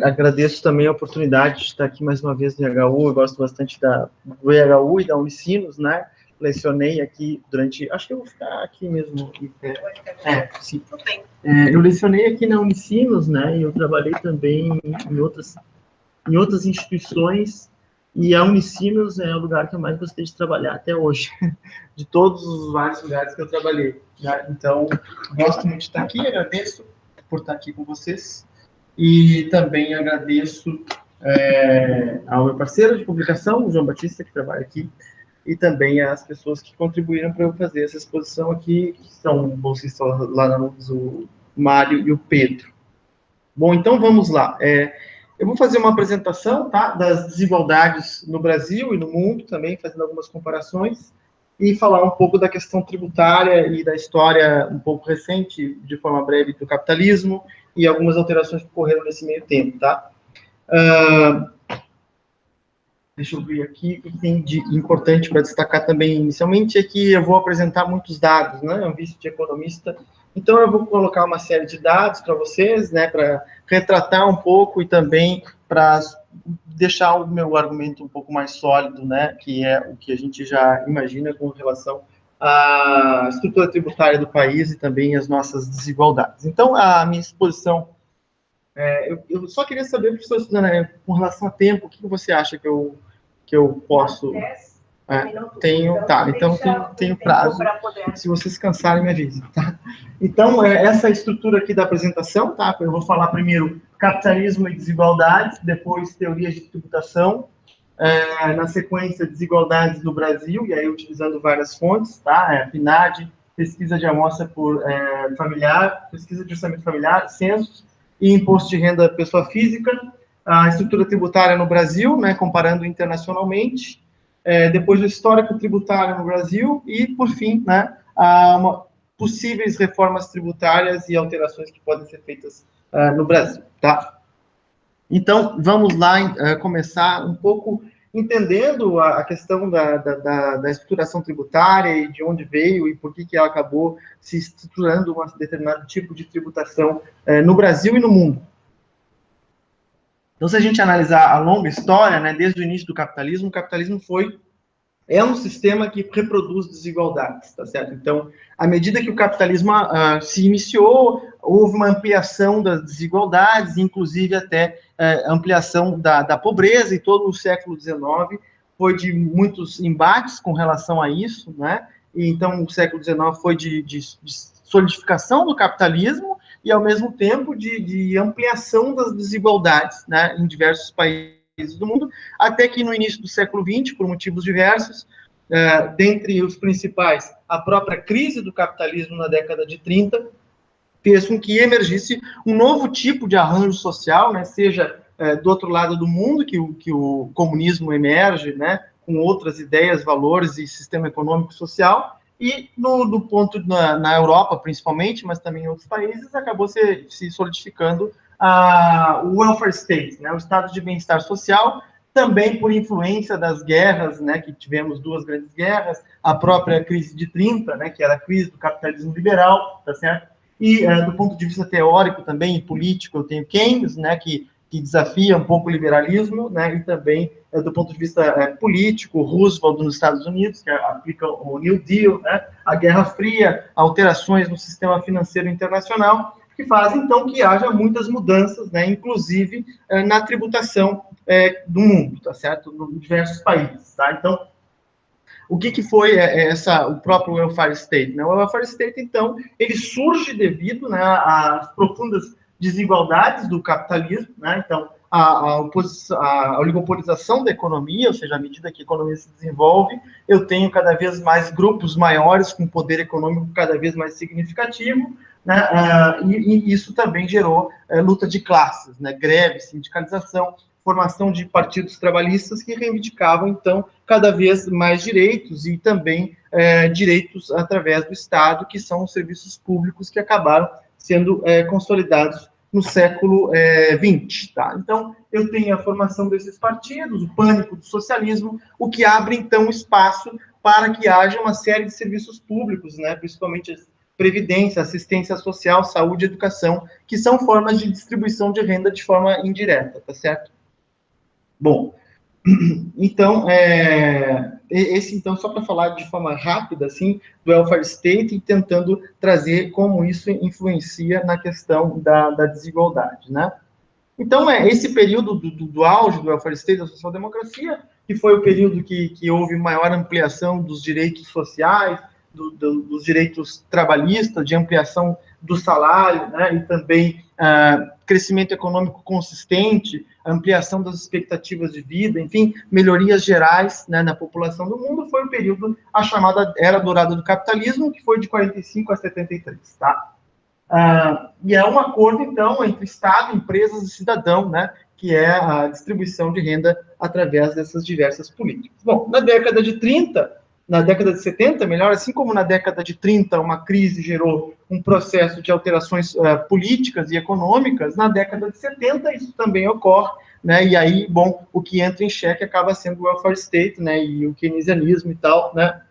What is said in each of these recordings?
Agradeço também a oportunidade de estar aqui mais uma vez no IHU. Eu gosto bastante do IHU e da Unicinos, né? Lecionei aqui durante... Acho que eu vou ficar aqui mesmo. Sim. Eu lecionei aqui na Unicinos, né? E eu trabalhei também em outras instituições, e a Unicinos é o lugar que eu mais gostei de trabalhar até hoje, de todos os vários lugares que eu trabalhei, né? Então, gosto muito de estar aqui, agradeço por estar aqui com vocês, e também agradeço ao meu parceiro de publicação, o João Batista, que trabalha aqui, e também às pessoas que contribuíram para eu fazer essa exposição aqui, que são bolsistas lá na UFS, o Mário e o Pedro. Bom, então vamos lá. Eu vou fazer uma apresentação, tá, das desigualdades no Brasil e no mundo, também fazendo algumas comparações, e falar um pouco da questão tributária e da história um pouco recente, de forma breve, do capitalismo, e algumas alterações que ocorreram nesse meio tempo, tá? Deixa eu ver aqui, o que tem de importante para destacar também inicialmente é que eu vou apresentar muitos dados, né? Eu visto de economista, então eu vou colocar uma série de dados para vocês, né? Para retratar um pouco e também para deixar o meu argumento um pouco mais sólido, né? Que é o que a gente já imagina com relação à estrutura tributária do país e também as nossas desigualdades. Então, a minha exposição eu só queria saber, professor Suzana, com relação a tempo, o que você acha que eu posso... Então tenho prazo. Se vocês cansarem, me avisem, tá? Então, essa estrutura aqui da apresentação, tá? Eu vou falar primeiro capitalismo e desigualdades, depois teorias de tributação, na sequência, desigualdades no Brasil, e aí utilizando várias fontes, tá? PNAD, pesquisa de amostra por familiar, pesquisa de orçamento familiar, censos, e imposto de renda pessoa física, a estrutura tributária no Brasil, né, comparando internacionalmente, depois o histórico tributário no Brasil e, por fim, né, possíveis reformas tributárias e alterações que podem ser feitas no Brasil, tá? Então, vamos lá começar um pouco entendendo a questão da estruturação tributária e de onde veio e por que ela acabou se estruturando um determinado tipo de tributação no Brasil e no mundo. Então, se a gente analisar a longa história, né, desde o início do capitalismo, o capitalismo é um sistema que reproduz desigualdades, tá certo? Então, à medida que o capitalismo se iniciou, houve uma ampliação das desigualdades, inclusive até ampliação da pobreza, e todo o século XIX foi de muitos embates com relação a isso, né? E, então, o século XIX foi de solidificação do capitalismo e, ao mesmo tempo, de ampliação das desigualdades, né, em diversos países do mundo, até que no início do século XX, por motivos diversos, dentre os principais, a própria crise do capitalismo na década de 30, fez com que emergisse um novo tipo de arranjo social, né, seja do outro lado do mundo, que o comunismo emerge, né, com outras ideias, valores e sistema econômico social, e no ponto na Europa, principalmente, mas também em outros países, acabou se solidificando o welfare state, né, o estado de bem-estar social, também por influência das guerras, né, que tivemos duas grandes guerras, a própria crise de 30, né, que era a crise do capitalismo liberal, tá certo? E do ponto de vista teórico também, e político, eu tenho Keynes, né, que desafia um pouco o liberalismo, né, e também do ponto de vista político, Roosevelt nos Estados Unidos, que aplica o New Deal, né, a Guerra Fria, alterações no sistema financeiro internacional, que fazem, então, que haja muitas mudanças, né, inclusive na tributação do mundo, tá certo? Em diversos países, tá? Então, o que foi o próprio welfare state? Né? O welfare state, então, ele surge devido, né, às profundas desigualdades do capitalismo, né? Então, a oligopolização da economia, ou seja, à medida que a economia se desenvolve, eu tenho cada vez mais grupos maiores com poder econômico cada vez mais significativo, né? E isso também gerou luta de classes, né? Greve, sindicalização, formação de partidos trabalhistas que reivindicavam, então, cada vez mais direitos e também direitos através do Estado, que são os serviços públicos que acabaram sendo consolidados no século XX. Tá? Então, eu tenho a formação desses partidos, o pânico do socialismo, o que abre, então, espaço para que haja uma série de serviços públicos, né, principalmente previdência, assistência social, saúde e educação, que são formas de distribuição de renda de forma indireta, tá certo? Bom, então, então, só para falar de forma rápida, assim, do welfare state, e tentando trazer como isso influencia na questão da desigualdade, né? Então, esse período do auge do welfare state, da social-democracia, que foi o período que houve maior ampliação dos direitos sociais, dos direitos trabalhistas, de ampliação do salário, né, e também crescimento econômico consistente, ampliação das expectativas de vida, enfim, melhorias gerais, né, na população do mundo, foi o período, a chamada Era Dourada do Capitalismo, que foi de 45 a 73, tá? E é um acordo, então, entre Estado, empresas e cidadão, né, que é a distribuição de renda através dessas diversas políticas. Bom, na década de 70, melhor, assim como na década de 30 uma crise gerou um processo de alterações políticas e econômicas, na década de 70 isso também ocorre, né, e aí, bom, o que entra em xeque acaba sendo o welfare state, né, e o keynesianismo e tal, né.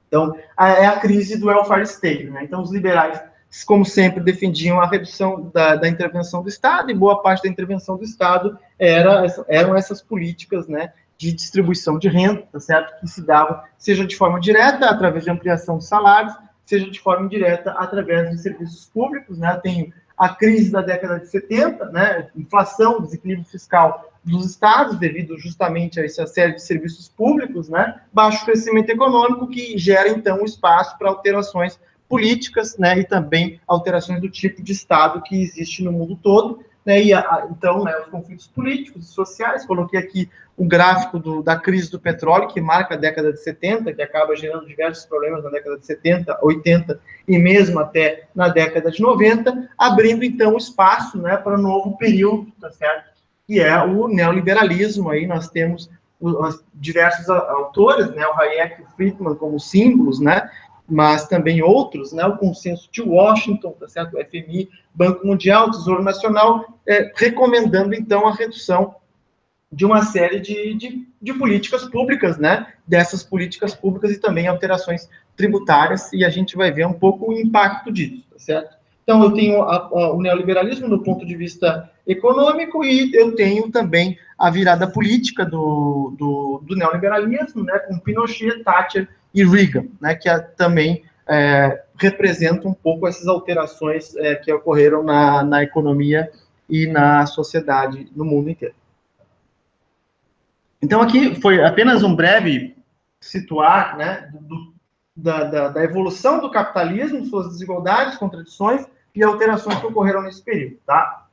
Então, é a crise do welfare state, né. Então, os liberais, como sempre, defendiam a redução da intervenção do Estado, e boa parte da intervenção do Estado eram essas políticas, né, de distribuição de renda, tá certo? Que se davam, seja de forma direta, através de ampliação de salários, seja de forma indireta, através de serviços públicos, né? Tem a crise da década de 70, né? Inflação, desequilíbrio fiscal dos estados, devido justamente a essa série de serviços públicos, né? Baixo crescimento econômico, que gera, então, espaço para alterações políticas, né, e também alterações do tipo de Estado que existe no mundo todo, né, e então, né, os conflitos políticos e sociais. Coloquei aqui um gráfico da crise do petróleo, que marca a década de 70, que acaba gerando diversos problemas na década de 70, 80 e mesmo até na década de 90, abrindo, então, espaço, né, para um novo período, tá certo? Que é o neoliberalismo. Aí nós temos diversos autores, né, o Hayek e o Friedman como símbolos, né, mas também outros, né, o consenso de Washington, tá certo? O FMI, Banco Mundial, Tesouro Nacional, recomendando, então, a redução de uma série de políticas públicas, né, dessas políticas públicas, e também alterações tributárias, e a gente vai ver um pouco o impacto disso, tá certo? Então, eu tenho o neoliberalismo do ponto de vista econômico, e eu tenho também a virada política do neoliberalismo, né, com Pinochet, Thatcher e Reagan, né, que também representam um pouco essas alterações que ocorreram na economia e na sociedade no mundo inteiro. Então, aqui foi apenas um breve situar, né, da evolução do capitalismo, suas desigualdades, contradições e alterações que ocorreram nesse período, tá?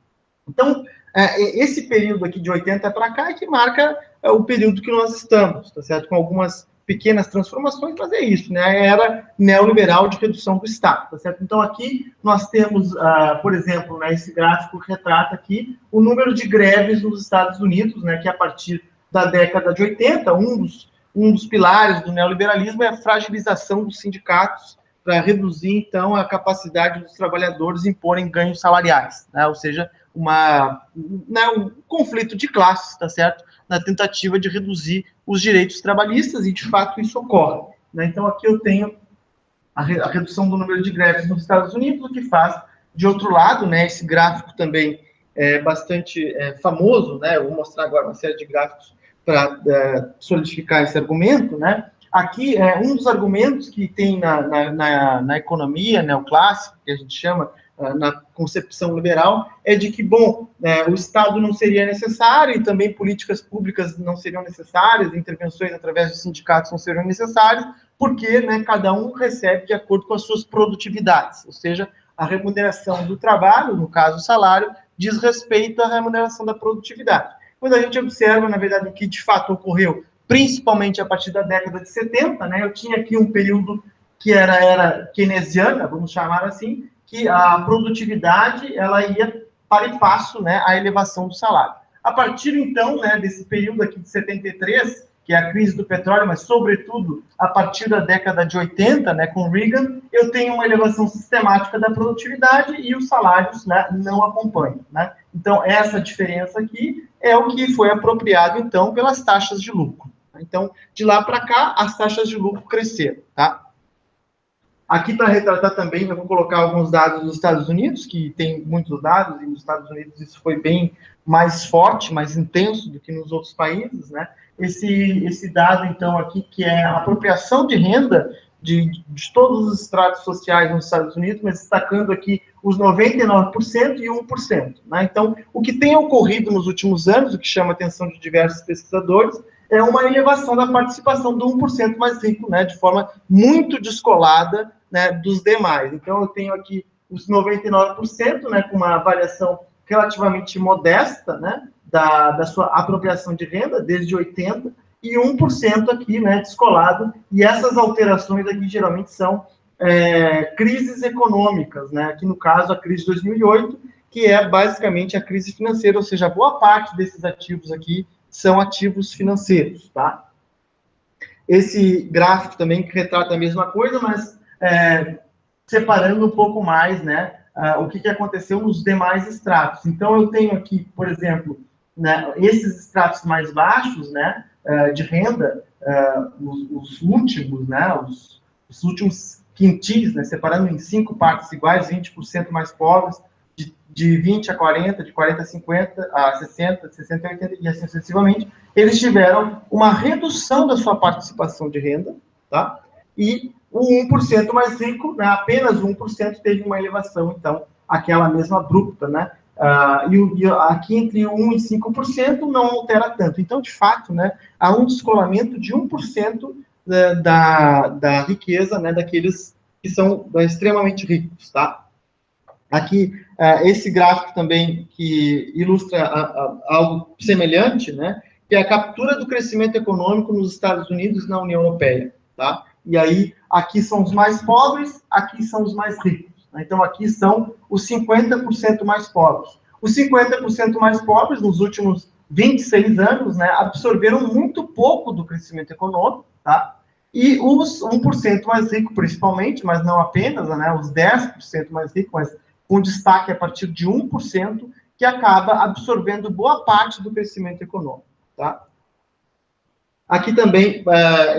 Então, esse período aqui de 80 para cá é que marca o período que nós estamos, tá certo? Com algumas pequenas transformações, mas é isso, né? A era neoliberal de redução do Estado, tá certo? Então, aqui nós temos, por exemplo, né, esse gráfico retrata aqui o número de greves nos Estados Unidos, né, que a partir da década de 80, um dos pilares do neoliberalismo é a fragilização dos sindicatos para reduzir, então, a capacidade dos trabalhadores imporem ganhos salariais, né? Ou seja, um conflito de classes, tá certo? Na tentativa de reduzir os direitos trabalhistas, e, de fato, isso ocorre, né? Então, aqui eu tenho a redução do número de greves nos Estados Unidos, o que faz, de outro lado, né, esse gráfico também é bastante famoso, né? Eu vou mostrar agora uma série de gráficos para solidificar esse argumento, né? Aqui, um dos argumentos que tem na economia neoclássica, que a gente chama, na concepção liberal, é de que, bom, o Estado não seria necessário, e também políticas públicas não seriam necessárias, intervenções através dos sindicatos não seriam necessárias, porque, né, cada um recebe de acordo com as suas produtividades, ou seja, a remuneração do trabalho, no caso o salário, diz respeito à remuneração da produtividade. Quando a gente observa, na verdade, o que de fato ocorreu, principalmente a partir da década de 70, né, eu tinha aqui um período que era keynesiana, vamos chamar assim, que a produtividade ela ia para e passo, né, à elevação do salário. A partir, então, né, desse período aqui de 73, que é a crise do petróleo, mas, sobretudo, a partir da década de 80, né, com Reagan, eu tenho uma elevação sistemática da produtividade e os salários, né, não acompanham, né? Então, essa diferença aqui é o que foi apropriado, então, pelas taxas de lucro. Então, de lá para cá, as taxas de lucro cresceram, tá? Aqui para retratar também, eu vou colocar alguns dados dos Estados Unidos, que tem muitos dados, e nos Estados Unidos isso foi bem mais forte, mais intenso do que nos outros países, né? Esse dado, então, aqui, que é a apropriação de renda de todos os estratos sociais nos Estados Unidos, mas destacando aqui os 99% e 1%. Né? Então, o que tem ocorrido nos últimos anos, o que chama a atenção de diversos pesquisadores, é uma elevação da participação do 1% mais rico, né, de forma muito descolada, né, dos demais. Então, eu tenho aqui os 99%, né, com uma variação relativamente modesta, né, da sua apropriação de renda, desde 80%, e 1% aqui, né, descolado, e essas alterações aqui geralmente são crises econômicas, né, aqui no caso a crise de 2008, que é basicamente a crise financeira, ou seja, boa parte desses ativos aqui são ativos financeiros, tá? Esse gráfico também que retrata a mesma coisa, mas separando um pouco mais, né, o que aconteceu nos demais estratos. Então, eu tenho aqui, por exemplo, né, esses estratos mais baixos, né, de renda, os últimos, né, os últimos quintis, né, separando em 5 partes iguais, 20% mais pobres, de 20 a 40, de 40 a 50, a 60, de 60 a 80, e assim sucessivamente, eles tiveram uma redução da sua participação de renda, tá? E o 1% mais rico, né, apenas 1% teve uma elevação, então, aquela mesma abrupta, né? E aqui entre 1% e 5% não altera tanto. Então, de fato, né, há um descolamento de 1% da riqueza, né, daqueles que são extremamente ricos, tá? Aqui, esse gráfico também que ilustra algo semelhante, né, que é a captura do crescimento econômico nos Estados Unidos e na União Europeia, tá? E aí, aqui são os mais pobres, aqui são os mais ricos. Né? Então, aqui são os 50% mais pobres. Os 50% mais pobres, nos últimos 26 anos, né, absorveram muito pouco do crescimento econômico, tá? E os 1% mais ricos, principalmente, mas não apenas, né, os 10% mais ricos, mas com destaque a partir de 1%, que acaba absorvendo boa parte do crescimento econômico, tá? Aqui também,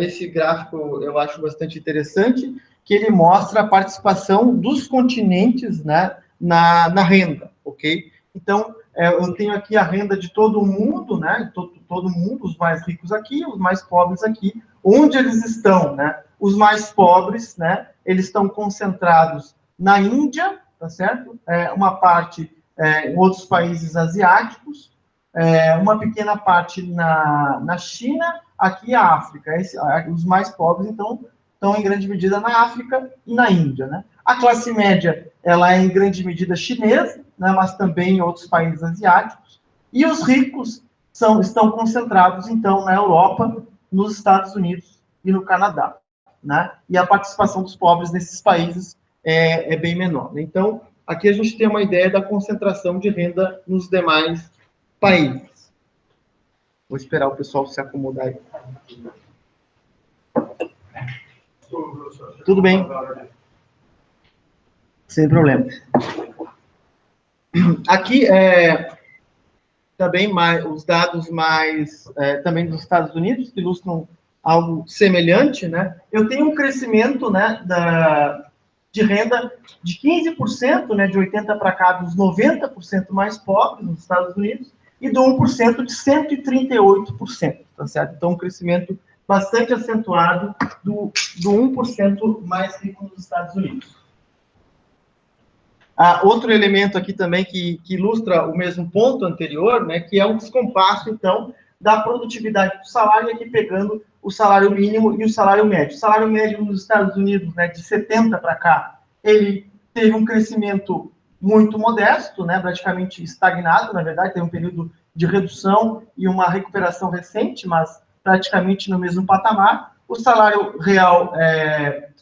esse gráfico eu acho bastante interessante, que ele mostra a participação dos continentes, né, na renda, ok? Então, eu tenho aqui a renda de todo mundo, né, todo mundo, os mais ricos aqui, os mais pobres aqui, onde eles estão, né? Os mais pobres, né, eles estão concentrados na Índia, tá certo? Uma parte em outros países asiáticos, uma pequena parte na China, aqui a África. Os mais pobres, então, estão em grande medida na África e na Índia, né? A classe média, ela é em grande medida chinesa, né, mas também em outros países asiáticos. E os ricos estão concentrados, então, na Europa, nos Estados Unidos e no Canadá, né? E a participação dos pobres nesses países é bem menor. Então, aqui a gente tem uma ideia da concentração de renda nos demais países. Vou esperar o pessoal se acomodar aí. Tudo bem. Sem problema. Aqui, também os dados mais, também dos Estados Unidos, que ilustram algo semelhante, né? Eu tenho um crescimento, né, de renda de 15%, né, de 80 para cá, dos 90% mais pobres nos Estados Unidos, e do 1% de 138%, tá certo? Então, um crescimento bastante acentuado do 1% mais rico nos Estados Unidos. Outro elemento aqui também que ilustra o mesmo ponto anterior, né, que é o descompasso, então, da produtividade do salário, aqui pegando o salário mínimo e o salário médio. O salário médio nos Estados Unidos, né, de 70 para cá, ele teve um crescimento muito modesto, né, praticamente estagnado, na verdade, teve um período de redução e uma recuperação recente, mas praticamente no mesmo patamar. O salário real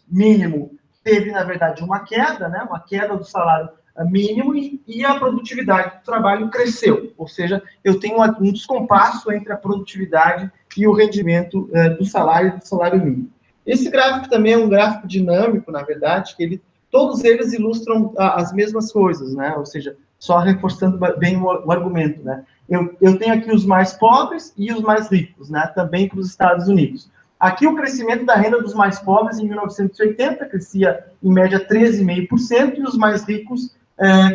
mínimo teve, na verdade, uma queda, né, uma queda do salário mínimo e a produtividade do trabalho cresceu. Ou seja, eu tenho um descompasso entre a produtividade e o rendimento do salário mínimo. Esse gráfico também é um gráfico dinâmico, na verdade, que todos eles ilustram as mesmas coisas, né? Ou seja, só reforçando bem o argumento, né? Eu tenho aqui os mais pobres e os mais ricos, né? Também para os Estados Unidos. Aqui o crescimento da renda dos mais pobres em 1980 crescia em média 13,5% e os mais ricos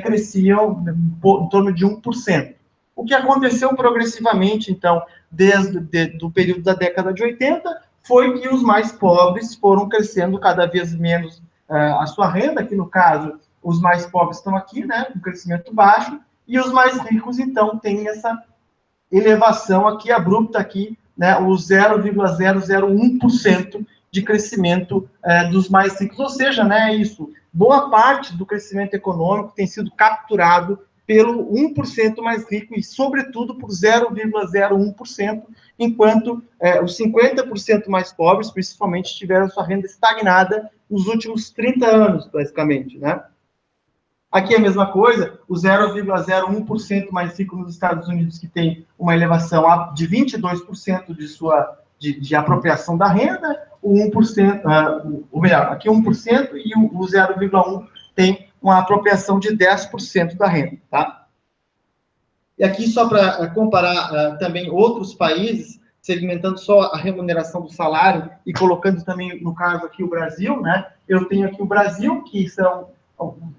cresciam em torno de 1%. O que aconteceu progressivamente, então, desde o período da década de 80, foi que os mais pobres foram crescendo cada vez menos a sua renda, que no caso, os mais pobres estão aqui, né, com crescimento baixo, e os mais ricos, então, têm essa elevação aqui, abrupta aqui, né, o 0,001% de crescimento dos mais ricos, ou seja, né, isso, boa parte do crescimento econômico tem sido capturado pelo 1% mais rico e, sobretudo, por 0,01%, enquanto os 50% mais pobres, principalmente, tiveram sua renda estagnada nos últimos 30 anos, basicamente, né? Aqui é a mesma coisa, o 0,01% mais rico nos Estados Unidos, que tem uma elevação de 22% de apropriação da renda, o 1%, ou melhor, aqui 1% e o 0,1% tem uma apropriação de 10% da renda, tá? E aqui, só para comparar também outros países, segmentando só a remuneração do salário e colocando também, no caso aqui, o Brasil, né? Eu tenho aqui o Brasil, que são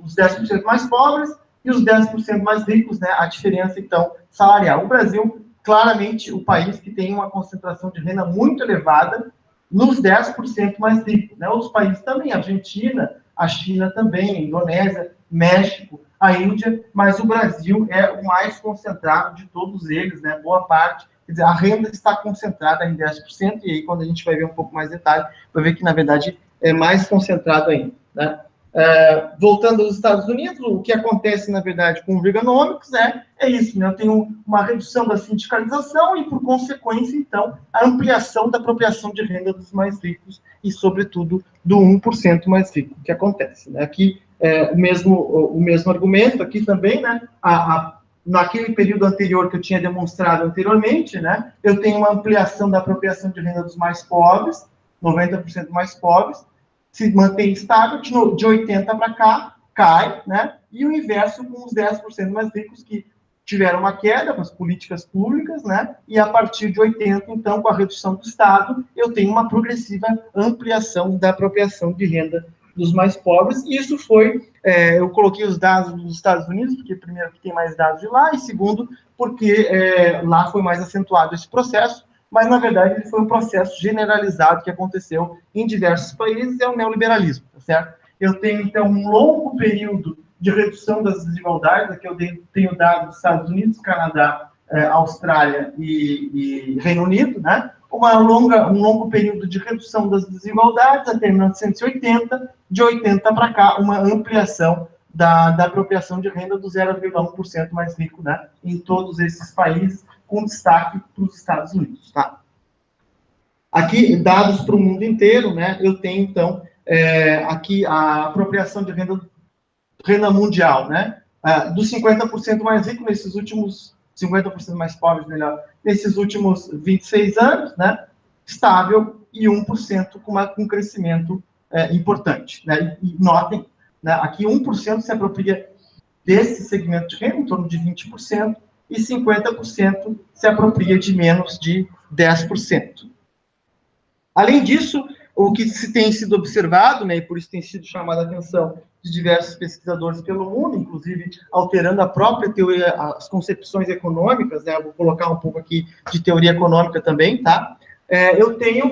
os 10% mais pobres e os 10% mais ricos, né? A diferença, então, salarial. O Brasil, claramente, o país que tem uma concentração de renda muito elevada nos 10% mais ricos, né? Os países também, a Argentina, a China também, a Indonésia, México, a Índia, mas o Brasil é o mais concentrado de todos eles, né? Boa parte, quer dizer, a renda está concentrada em 10%, e aí quando a gente vai ver um pouco mais detalhe, vai ver que, na verdade, é mais concentrado ainda, né? Voltando aos Estados Unidos, o que acontece, na verdade, com o Reaganomics é isso, né? Eu tenho uma redução da sindicalização e, por consequência, então, a ampliação da apropriação de renda dos mais ricos e, sobretudo, do 1% mais rico, que acontece, né? Aqui, o mesmo argumento, aqui também, né? Naquele período anterior que eu tinha demonstrado anteriormente, né? Eu tenho uma ampliação da apropriação de renda dos mais pobres, 90% mais pobres, se mantém estável, de 80 para cá, cai, né? E o inverso com os 10% mais ricos que tiveram uma queda com as políticas públicas, né? E a partir de 80, então, com a redução do Estado, eu tenho uma progressiva ampliação da apropriação de renda dos mais pobres. E isso foi, eu coloquei os dados dos Estados Unidos, porque primeiro que tem mais dados de lá, e segundo, porque lá foi mais acentuado esse processo, mas, na verdade, ele foi um processo generalizado que aconteceu em diversos países, é o neoliberalismo, tá certo? Eu tenho, então, um longo período de redução das desigualdades, aqui eu tenho dados dos Estados Unidos, Canadá, Austrália e Reino Unido, né? Um longo período de redução das desigualdades até 1980, de 80 para cá, uma ampliação da apropriação de renda do 0,1% mais rico, né? Em todos esses países, com destaque para os Estados Unidos, tá? Aqui, dados para o mundo inteiro, né? Eu tenho, então, aqui a apropriação de renda mundial, né? Dos 50% mais ricos nesses últimos, 50% mais pobres, melhor, nesses últimos 26 anos, né? Estável e 1% com um crescimento importante, né? E notem, né? Aqui 1% se apropria desse segmento de renda, em torno de 20%, e 50% se apropria de menos de 10%. Além disso, o que se tem sido observado, né, e por isso tem sido chamada a atenção de diversos pesquisadores pelo mundo, inclusive alterando a própria teoria, as concepções econômicas, né, eu vou colocar um pouco aqui de teoria econômica também, tá? Eu tenho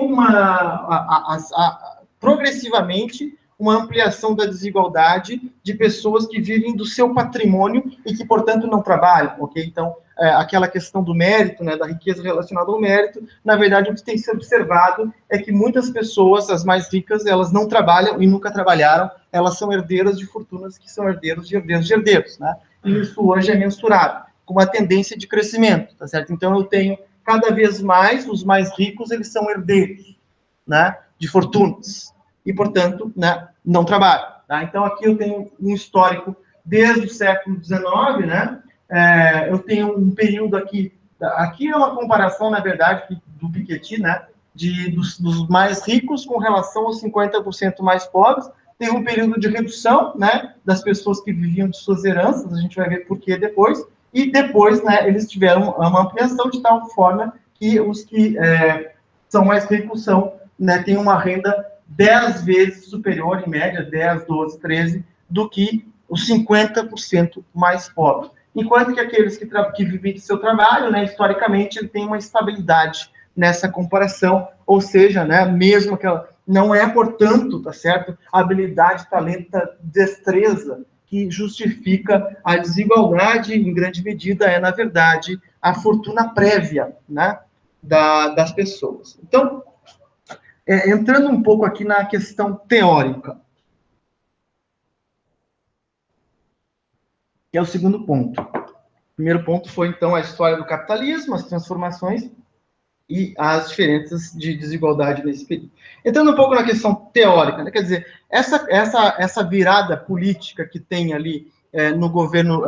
progressivamente uma ampliação da desigualdade de pessoas que vivem do seu patrimônio e que, portanto, não trabalham, ok? Então, aquela questão do mérito, né, da riqueza relacionada ao mérito, na verdade, o que tem sido observado é que muitas pessoas, as mais ricas, elas não trabalham e nunca trabalharam, elas são herdeiras de fortunas que são herdeiros de herdeiros de herdeiros, né? E isso hoje é mensurado com uma tendência de crescimento, tá certo? Então, eu tenho cada vez mais, os mais ricos, eles são herdeiros, né, de fortunas, e, portanto, né, não trabalham, tá? Então, aqui eu tenho um histórico desde o século XIX, né? Eu tenho um período aqui é uma comparação, na verdade, do Piketty, né, dos mais ricos com relação aos 50% mais pobres. Tem um período de redução, né, das pessoas que viviam de suas heranças, a gente vai ver por que depois, e depois, né, eles tiveram uma ampliação de tal forma que os que são mais ricos são né, tem uma renda 10 vezes superior, em média, 10, 12, 13, do que os 50% mais pobres. Enquanto que aqueles que vivem de seu trabalho, né, historicamente, ele tem uma estabilidade nessa comparação, ou seja, né, mesmo que ela não é, portanto, tá certo, habilidade, talento, destreza que justifica a desigualdade, em grande medida, é, na verdade, a fortuna prévia, né, das pessoas. Então, entrando um pouco aqui na questão teórica, que é o segundo ponto. O primeiro ponto foi, então, a história do capitalismo, as transformações e as diferenças de desigualdade nesse período. Entrando um pouco na questão teórica, né? Quer dizer, essa virada política que tem ali no governo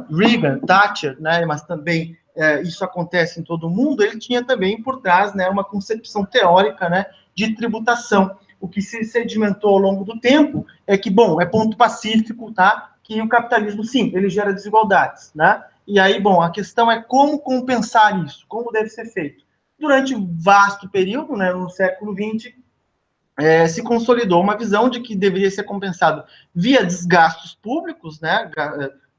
Reagan, Thatcher, né? Mas também isso acontece em todo o mundo, ele tinha também por trás, né, uma concepção teórica, né, de tributação. O que se sedimentou ao longo do tempo é que, bom, é ponto pacífico, tá? Que o capitalismo, sim, ele gera desigualdades, né? E aí, bom, a questão é como compensar isso, como deve ser feito. Durante um vasto período, né, no século XX, se consolidou uma visão de que deveria ser compensado via desgastos públicos, né,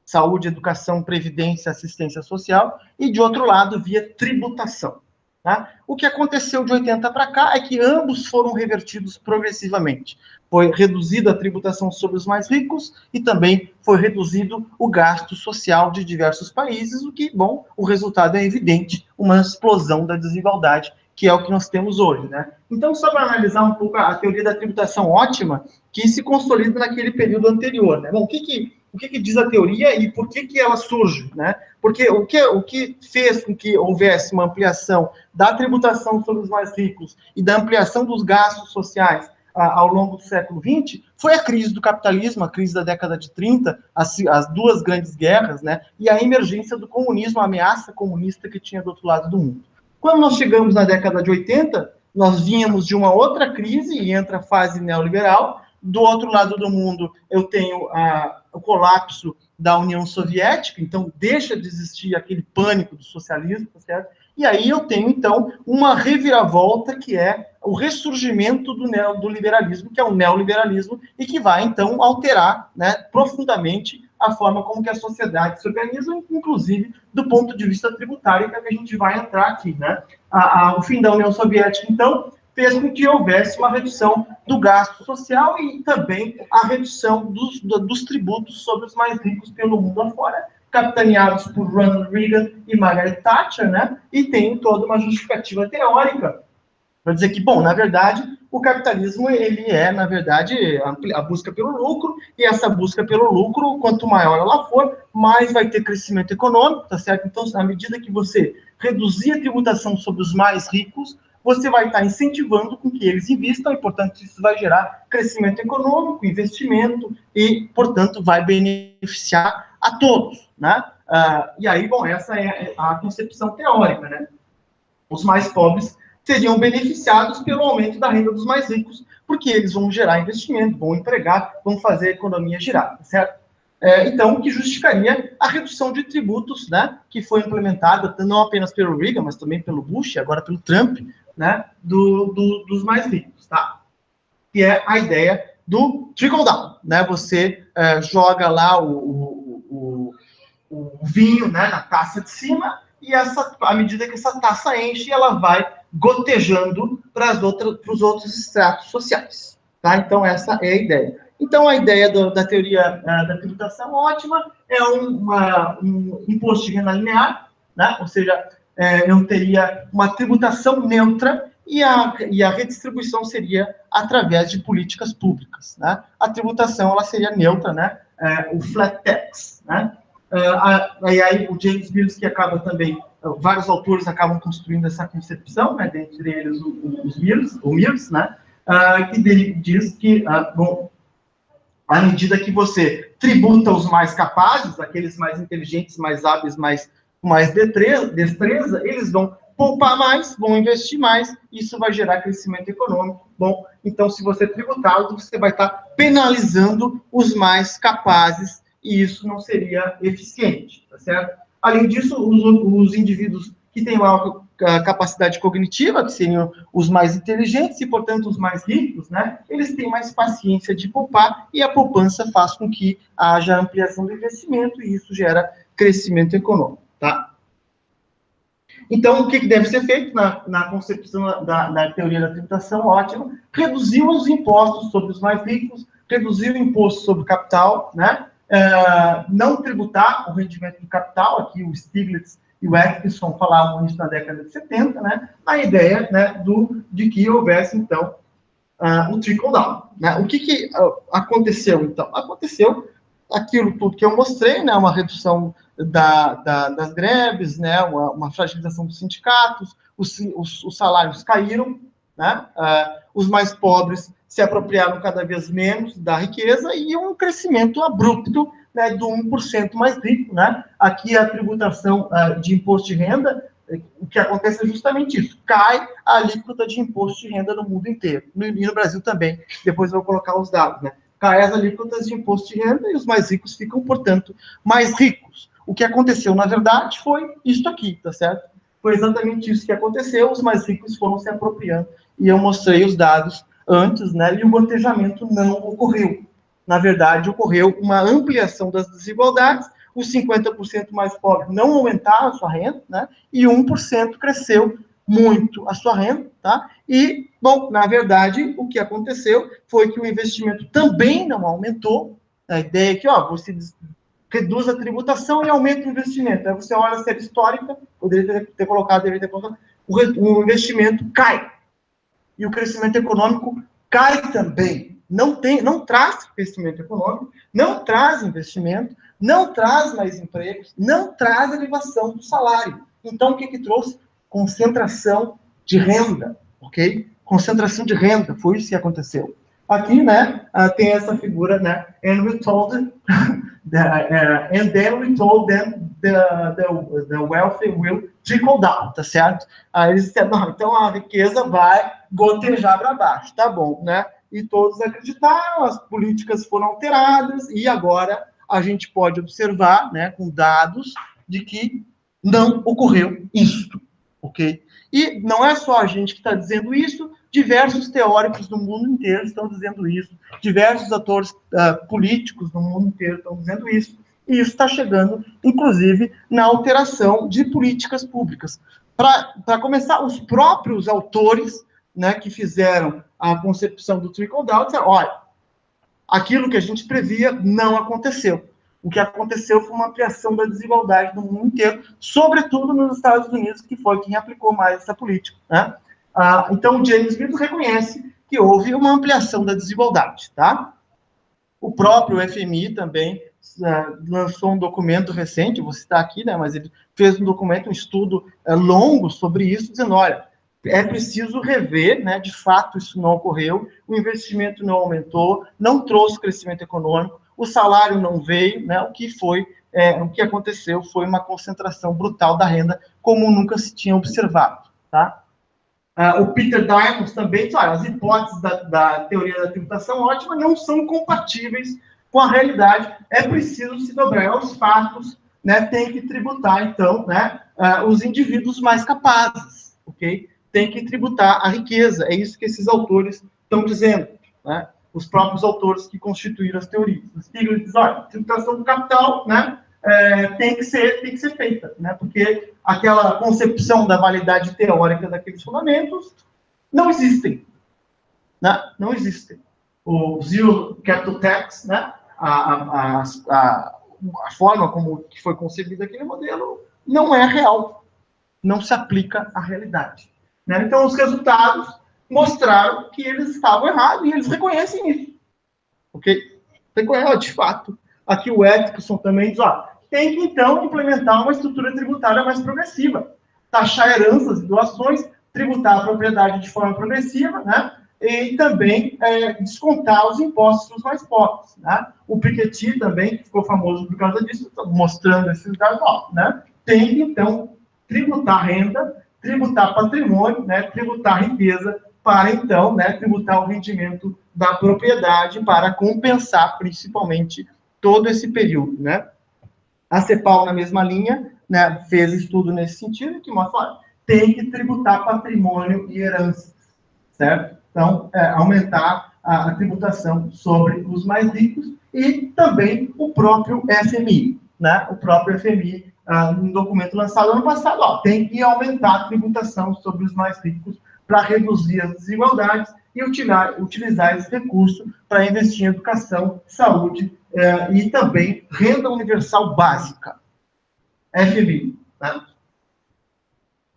saúde, educação, previdência, assistência social, e, de outro lado, via tributação. Tá? O que aconteceu de 80 para cá é que ambos foram revertidos progressivamente. Foi reduzida a tributação sobre os mais ricos e também foi reduzido o gasto social de diversos países, o que, bom, o resultado é evidente, uma explosão da desigualdade, que é o que nós temos hoje, né? Então, só para analisar um pouco a teoria da tributação ótima, que se consolida naquele período anterior, né? Bom, o que diz a teoria e por que ela surge, né? Porque o que fez com que houvesse uma ampliação da tributação sobre os mais ricos e da ampliação dos gastos sociais ao longo do século XX foi a crise do capitalismo, a crise da década de 30, as duas grandes guerras, né? E a emergência do comunismo, a ameaça comunista que tinha do outro lado do mundo. Quando nós chegamos na década de 80, nós vínhamos de uma outra crise e entra a fase neoliberal. Do outro lado do mundo, eu tenho o colapso da União Soviética, então deixa de existir aquele pânico do socialismo, certo? E aí eu tenho, então, uma reviravolta que é o ressurgimento do liberalismo, que é o neoliberalismo, e que vai, então, alterar, né, profundamente a forma como que a sociedade se organiza, inclusive do ponto de vista tributário, que é que a gente vai entrar aqui, né? O fim da União Soviética, então, fez com que houvesse uma redução do gasto social e também a redução dos tributos sobre os mais ricos pelo mundo afora, capitaneados por Ronald Reagan e Margaret Thatcher, né? E tem toda uma justificativa teórica para dizer que, bom, na verdade, o capitalismo, ele é, na verdade, a busca pelo lucro, e essa busca pelo lucro, quanto maior ela for, mais vai ter crescimento econômico, tá certo? Então, à medida que você reduzir a tributação sobre os mais ricos, você vai estar incentivando com que eles invistam, e, portanto, isso vai gerar crescimento econômico, investimento, e, portanto, vai beneficiar a todos, né? E aí, bom, essa é a concepção teórica, né? Os mais pobres seriam beneficiados pelo aumento da renda dos mais ricos, porque eles vão gerar investimento, vão empregar, vão fazer a economia girar, certo? Então, o que justificaria a redução de tributos, né, que foi implementada não apenas pelo Reagan, mas também pelo Bush, agora pelo Trump, né, dos mais ricos, tá? Que é a ideia do trickle down, né? Você joga lá o vinho, né, na taça de cima, e à medida que essa taça enche, ela vai gotejando para os outros estratos sociais. Tá? Então, essa é a ideia. Então, a ideia da teoria da tributação ótima é um imposto de renda linear, né? Ou seja, eu teria uma tributação neutra e a redistribuição seria através de políticas públicas. Né? A tributação ela seria neutra, né? O flat tax, né? E aí o James Mills, que acaba também, vários autores acabam construindo essa concepção, né, dentre eles o Mills, né, que diz que, bom, à medida que você tributa os mais capazes, aqueles mais inteligentes, mais hábeis, com mais destreza, eles vão poupar mais, vão investir mais, isso vai gerar crescimento econômico. Bom, então, se você tributá-los, você vai estar penalizando os mais capazes, e isso não seria eficiente, tá certo? Além disso, os indivíduos que têm capacidade cognitiva, que seriam os mais inteligentes e, portanto, os mais ricos, né? Eles têm mais paciência de poupar e a poupança faz com que haja ampliação do investimento e isso gera crescimento econômico, tá? Então, o que deve ser feito na concepção da teoria da tributação ótima? Reduzir os impostos sobre os mais ricos, reduzir o imposto sobre o capital, né? Não tributar o rendimento do capital, aqui o Stiglitz e o Atkinson falavam isso na década de 70, né? A ideia, né, de que houvesse, então, o trickle-down. Né? O que aconteceu, então? Aconteceu aquilo tudo que eu mostrei, né? Uma redução das greves, né? Uma fragilização dos sindicatos, os salários caíram, né? Os mais pobres se apropriaram cada vez menos da riqueza e um crescimento abrupto, né, do 1% mais rico, né? Aqui a tributação de imposto de renda, o que acontece é justamente isso, cai a alíquota de imposto de renda no mundo inteiro, e no Brasil também, depois eu vou colocar os dados, né? Cai as alíquotas de imposto de renda e os mais ricos ficam, portanto, mais ricos. O que aconteceu, na verdade, foi isso aqui, tá certo? Foi exatamente isso que aconteceu, os mais ricos foram se apropriando, e eu mostrei os dados antes, né, e o gotejamento não ocorreu. Na verdade, ocorreu uma ampliação das desigualdades, os 50% mais pobres não aumentaram a sua renda, né, e 1% cresceu muito a sua renda, tá? E, bom, na verdade, o que aconteceu foi que o investimento também não aumentou. A ideia é que, você reduz a tributação e aumenta o investimento. Aí você olha a série histórica, deveria ter colocado, o investimento cai. E o crescimento econômico cai também. Não traz crescimento econômico, não traz investimento, não traz mais empregos, não traz elevação do salário. Então, o que trouxe? Concentração de renda, ok? Concentração de renda, foi isso que aconteceu. Aqui, né, tem essa figura, né, and we told and then we told them the wealthy will trickle down, tá certo? Aí eles disseram, então a riqueza vai gotejar para baixo, tá bom, né? E todos acreditaram, as políticas foram alteradas e agora a gente pode observar, né, com dados, de que não ocorreu isso, ok? E não é só a gente que está dizendo isso, diversos teóricos do mundo inteiro estão dizendo isso, diversos atores políticos do mundo inteiro estão dizendo isso, e isso está chegando, inclusive, na alteração de políticas públicas. Para começar, os próprios autores, né, que fizeram a concepção do trickle-down disseram, olha, aquilo que a gente previa não aconteceu. O que aconteceu foi uma ampliação da desigualdade no mundo inteiro, sobretudo nos Estados Unidos, que foi quem aplicou mais essa política. Né? Então, o James Mill reconhece que houve uma ampliação da desigualdade. Tá? O próprio FMI também lançou um documento recente, vou citar aqui, né, mas ele fez um documento, um estudo longo sobre isso, dizendo, olha, é preciso rever, né, de fato isso não ocorreu, o investimento não aumentou, não trouxe crescimento econômico, o salário não veio, né, o que aconteceu foi uma concentração brutal da renda, como nunca se tinha observado, tá? O Peter Diamond também diz, olha, as hipóteses da teoria da tributação ótima não são compatíveis com a realidade, é preciso se dobrar aos fatos, né, tem que tributar, então, né, os indivíduos mais capazes, ok? Tem que tributar a riqueza, é isso que esses autores estão dizendo, né? Os próprios autores que constituíram as teorias. Os Stiglitz dizem, olha, tributação do capital, né, tem que ser feita, né? Porque aquela concepção da validade teórica daqueles fundamentos não existem, né? Não existem. O Zero Capital Tax, né? A forma como que foi concebido aquele modelo não é real, não se aplica à realidade. Né? Então, os resultados mostraram que eles estavam errados e eles reconhecem isso. Ok? Reconhecem, de fato. Aqui o Atkinson também diz, tem que, então, implementar uma estrutura tributária mais progressiva. Taxar heranças e doações, tributar a propriedade de forma progressiva, né? E também descontar os impostos dos mais pobres. Né? O Piketty também, que ficou famoso por causa disso, mostrando esses dados, né? Tem que, então, tributar renda, tributar patrimônio, né? Tributar riqueza, para, então, né, tributar o rendimento da propriedade para compensar, principalmente, todo esse período, né? A CEPAL, na mesma linha, né, fez estudo nesse sentido, que mostra, olha, tem que tributar patrimônio e herança, certo? Então, aumentar a tributação sobre os mais ricos e também o próprio FMI, né? O próprio FMI, um documento lançado ano passado, tem que aumentar a tributação sobre os mais ricos para reduzir as desigualdades e utilizar esse recurso para investir em educação, saúde e também renda universal básica, FMI, né?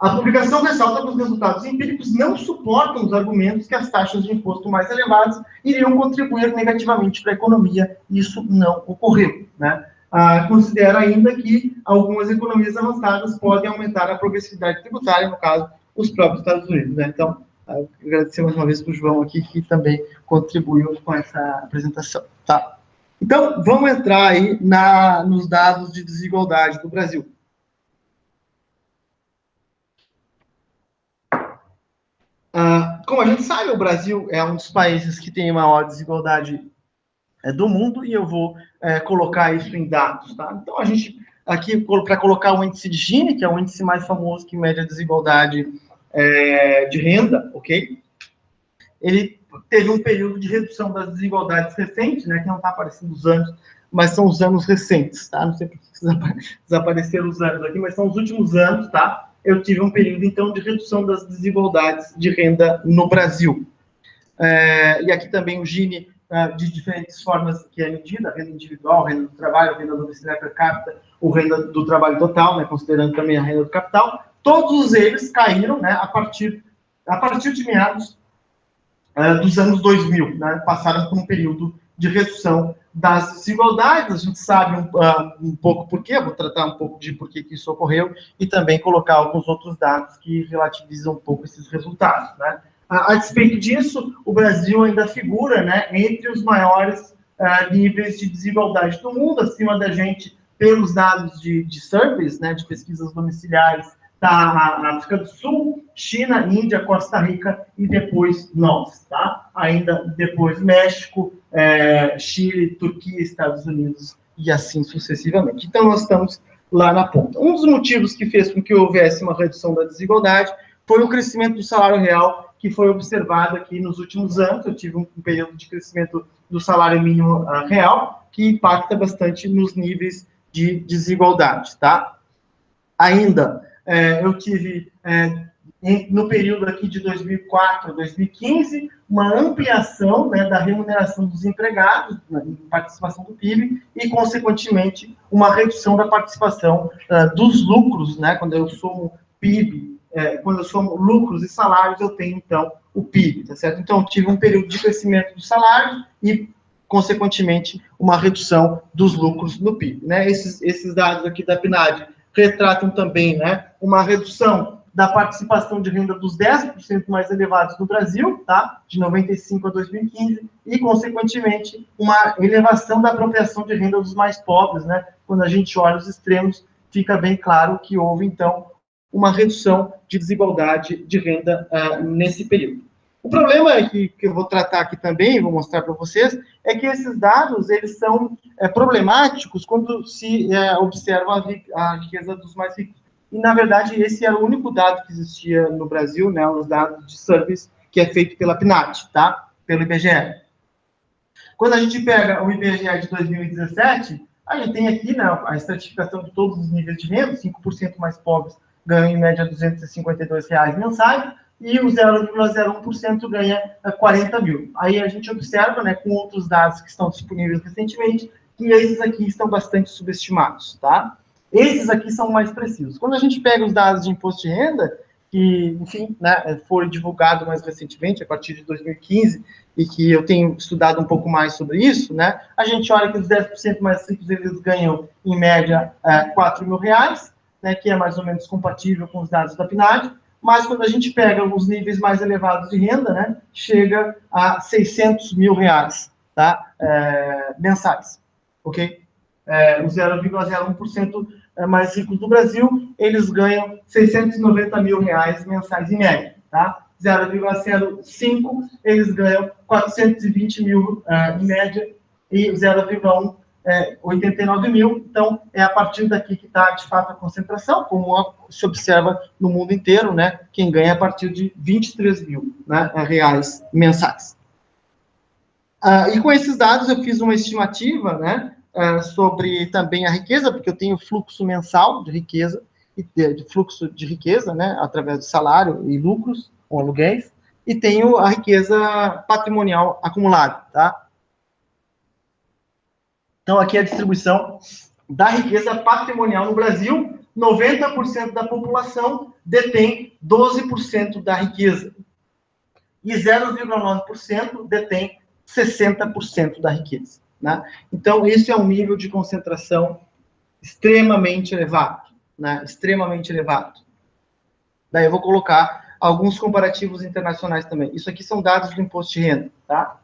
A publicação ressalta que os resultados empíricos não suportam os argumentos que as taxas de imposto mais elevadas iriam contribuir negativamente para a economia. Isso não ocorreu, né? Considera ainda que algumas economias avançadas podem aumentar a progressividade tributária, no caso, os próprios Estados Unidos, né? Então, agradecer mais uma vez para o João aqui, que também contribuiu com essa apresentação, tá? Então, vamos entrar aí nos dados de desigualdade do Brasil. Como a gente sabe, o Brasil é um dos países que tem a maior desigualdade do mundo, e eu vou colocar isso em dados, tá? Então, a gente, aqui, para colocar o índice de Gini, que é o índice mais famoso que mede a desigualdade de renda, ok? Ele teve um período de redução das desigualdades recentes, né, que não está aparecendo os anos, mas são os anos recentes, tá? Não sei por que desapareceram os anos aqui, mas são os últimos anos, tá? Eu tive um período, então, de redução das desigualdades de renda no Brasil. E aqui também o Gini, de diferentes formas que é medida, a renda individual, a renda do trabalho, a renda domiciliar per capita, ou renda do trabalho total, né, considerando também a renda do capital, todos eles caíram, né, a partir de meados dos anos 2000, né, passaram por um período de redução das desigualdades. A gente sabe um pouco por quê, vou tratar um pouco de por que isso ocorreu e também colocar alguns outros dados que relativizam um pouco esses resultados, né. A despeito disso, o Brasil ainda figura, né, entre os maiores níveis de desigualdade do mundo. Acima da gente, pelos dados de surveys, né, de pesquisas domiciliares, está a África do Sul, China, Índia, Costa Rica e depois nós, tá? Ainda depois México, Chile, Turquia, Estados Unidos e assim sucessivamente. Então, nós estamos lá na ponta. Um dos motivos que fez com que houvesse uma redução da desigualdade foi o crescimento do salário real, que foi observado aqui nos últimos anos. Eu tive um período de crescimento do salário mínimo real, que impacta bastante nos níveis de desigualdade, tá? Ainda, eu tive, no período aqui de 2004 a 2015, uma ampliação, né, da remuneração dos empregados, né, em participação do PIB, e, consequentemente, uma redução da participação dos lucros, né, quando eu somo PIB, quando eu somo lucros e salários, eu tenho, então, o PIB, tá certo? Então, eu tive um período de crescimento do salário e, consequentemente, uma redução dos lucros no PIB, né? Esses dados aqui da PNAD retratam também, né, uma redução da participação de renda dos 10% mais elevados no Brasil, tá? De 95 a 2015, e, consequentemente, uma elevação da apropriação de renda dos mais pobres, né? Quando a gente olha os extremos, fica bem claro que houve, então, uma redução de desigualdade de renda nesse período. O problema que eu vou tratar aqui também, vou mostrar para vocês, é que esses dados, eles são problemáticos quando se observa a riqueza dos mais ricos. E, na verdade, esse era o único dado que existia no Brasil, né, os dados de serviço, que é feito pela PNAD, tá? Pelo IBGE. Quando a gente pega o IBGE de 2017, a gente tem aqui, né, a estratificação de todos os níveis de renda. 5% mais pobres ganham, em média, R$ 252 mensais, e o 0,01% ganha 40 mil. Aí a gente observa, né, com outros dados que estão disponíveis recentemente, que esses aqui estão bastante subestimados, tá? Esses aqui são mais precisos. Quando a gente pega os dados de imposto de renda, que, enfim, né, foram divulgados mais recentemente, a partir de 2015, e que eu tenho estudado um pouco mais sobre isso, né, a gente olha que os 10% mais ricos, eles ganham, em média, R$ 4 mil, né, que é mais ou menos compatível com os dados da PNAD, mas quando a gente pega os níveis mais elevados de renda, né, chega a R$ 600 mil, tá, mensais, ok? Os 0,01% mais ricos do Brasil, eles ganham R$ 690 mil mensais em média, tá? 0,05, eles ganham 420 mil em média, e 0,1 89 mil, então é a partir daqui que está, de fato, a concentração, como se observa no mundo inteiro, né, quem ganha a partir de 23 mil, né, reais mensais. E com esses dados eu fiz uma estimativa, né, sobre também a riqueza, porque eu tenho fluxo mensal de riqueza, de fluxo de riqueza, né, através do salário e lucros, ou aluguéis, e tenho a riqueza patrimonial acumulada, tá? Então, aqui é a distribuição da riqueza patrimonial no Brasil. 90% da população detém 12% da riqueza. E 0,9% detém 60% da riqueza. Né? Então, isso é um nível de concentração extremamente elevado. Né? Extremamente elevado. Daí eu vou colocar alguns comparativos internacionais também. Isso aqui são dados do imposto de renda. Tá?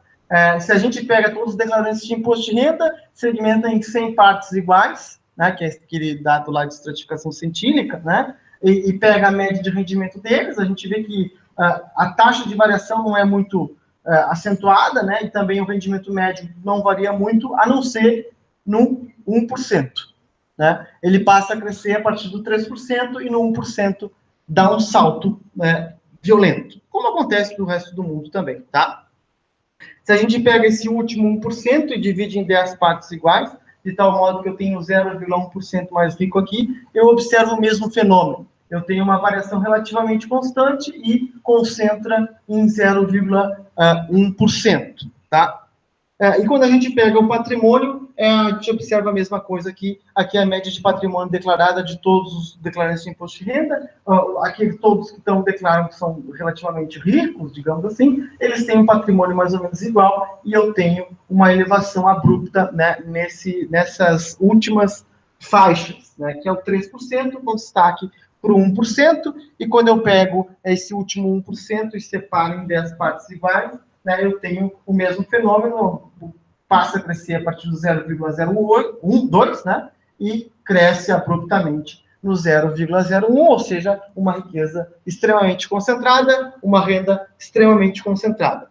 Se a gente pega todos os declarantes de imposto de renda, segmenta em 100 partes iguais, né, que é aquele dado lá de estratificação centílica, né, e pega a média de rendimento deles, a gente vê que a taxa de variação não é muito acentuada, né, e também o rendimento médio não varia muito, a não ser no 1%. Né, ele passa a crescer a partir do 3% e no 1% dá um salto violento, como acontece no resto do mundo também, tá? Se a gente pega esse último 1% e divide em 10 partes iguais, de tal modo que eu tenho 0,1% mais rico aqui, eu observo o mesmo fenômeno. Eu tenho uma variação relativamente constante e concentra em 0,1%, tá? E quando a gente pega o patrimônio, a gente observa a mesma coisa aqui. Aqui é a média de patrimônio declarada de todos os declarantes de imposto de renda. Aqui todos que declaram que são relativamente ricos, digamos assim, eles têm um patrimônio mais ou menos igual, e eu tenho uma elevação abrupta, né, nessas últimas faixas, né, que é o 3%, com destaque para o 1%, e quando eu pego esse último 1% e separo em 10 partes iguais, né, eu tenho o mesmo fenômeno, passa a crescer a partir do 0,012, né, e cresce abruptamente no 0,01, ou seja, uma riqueza extremamente concentrada, uma renda extremamente concentrada.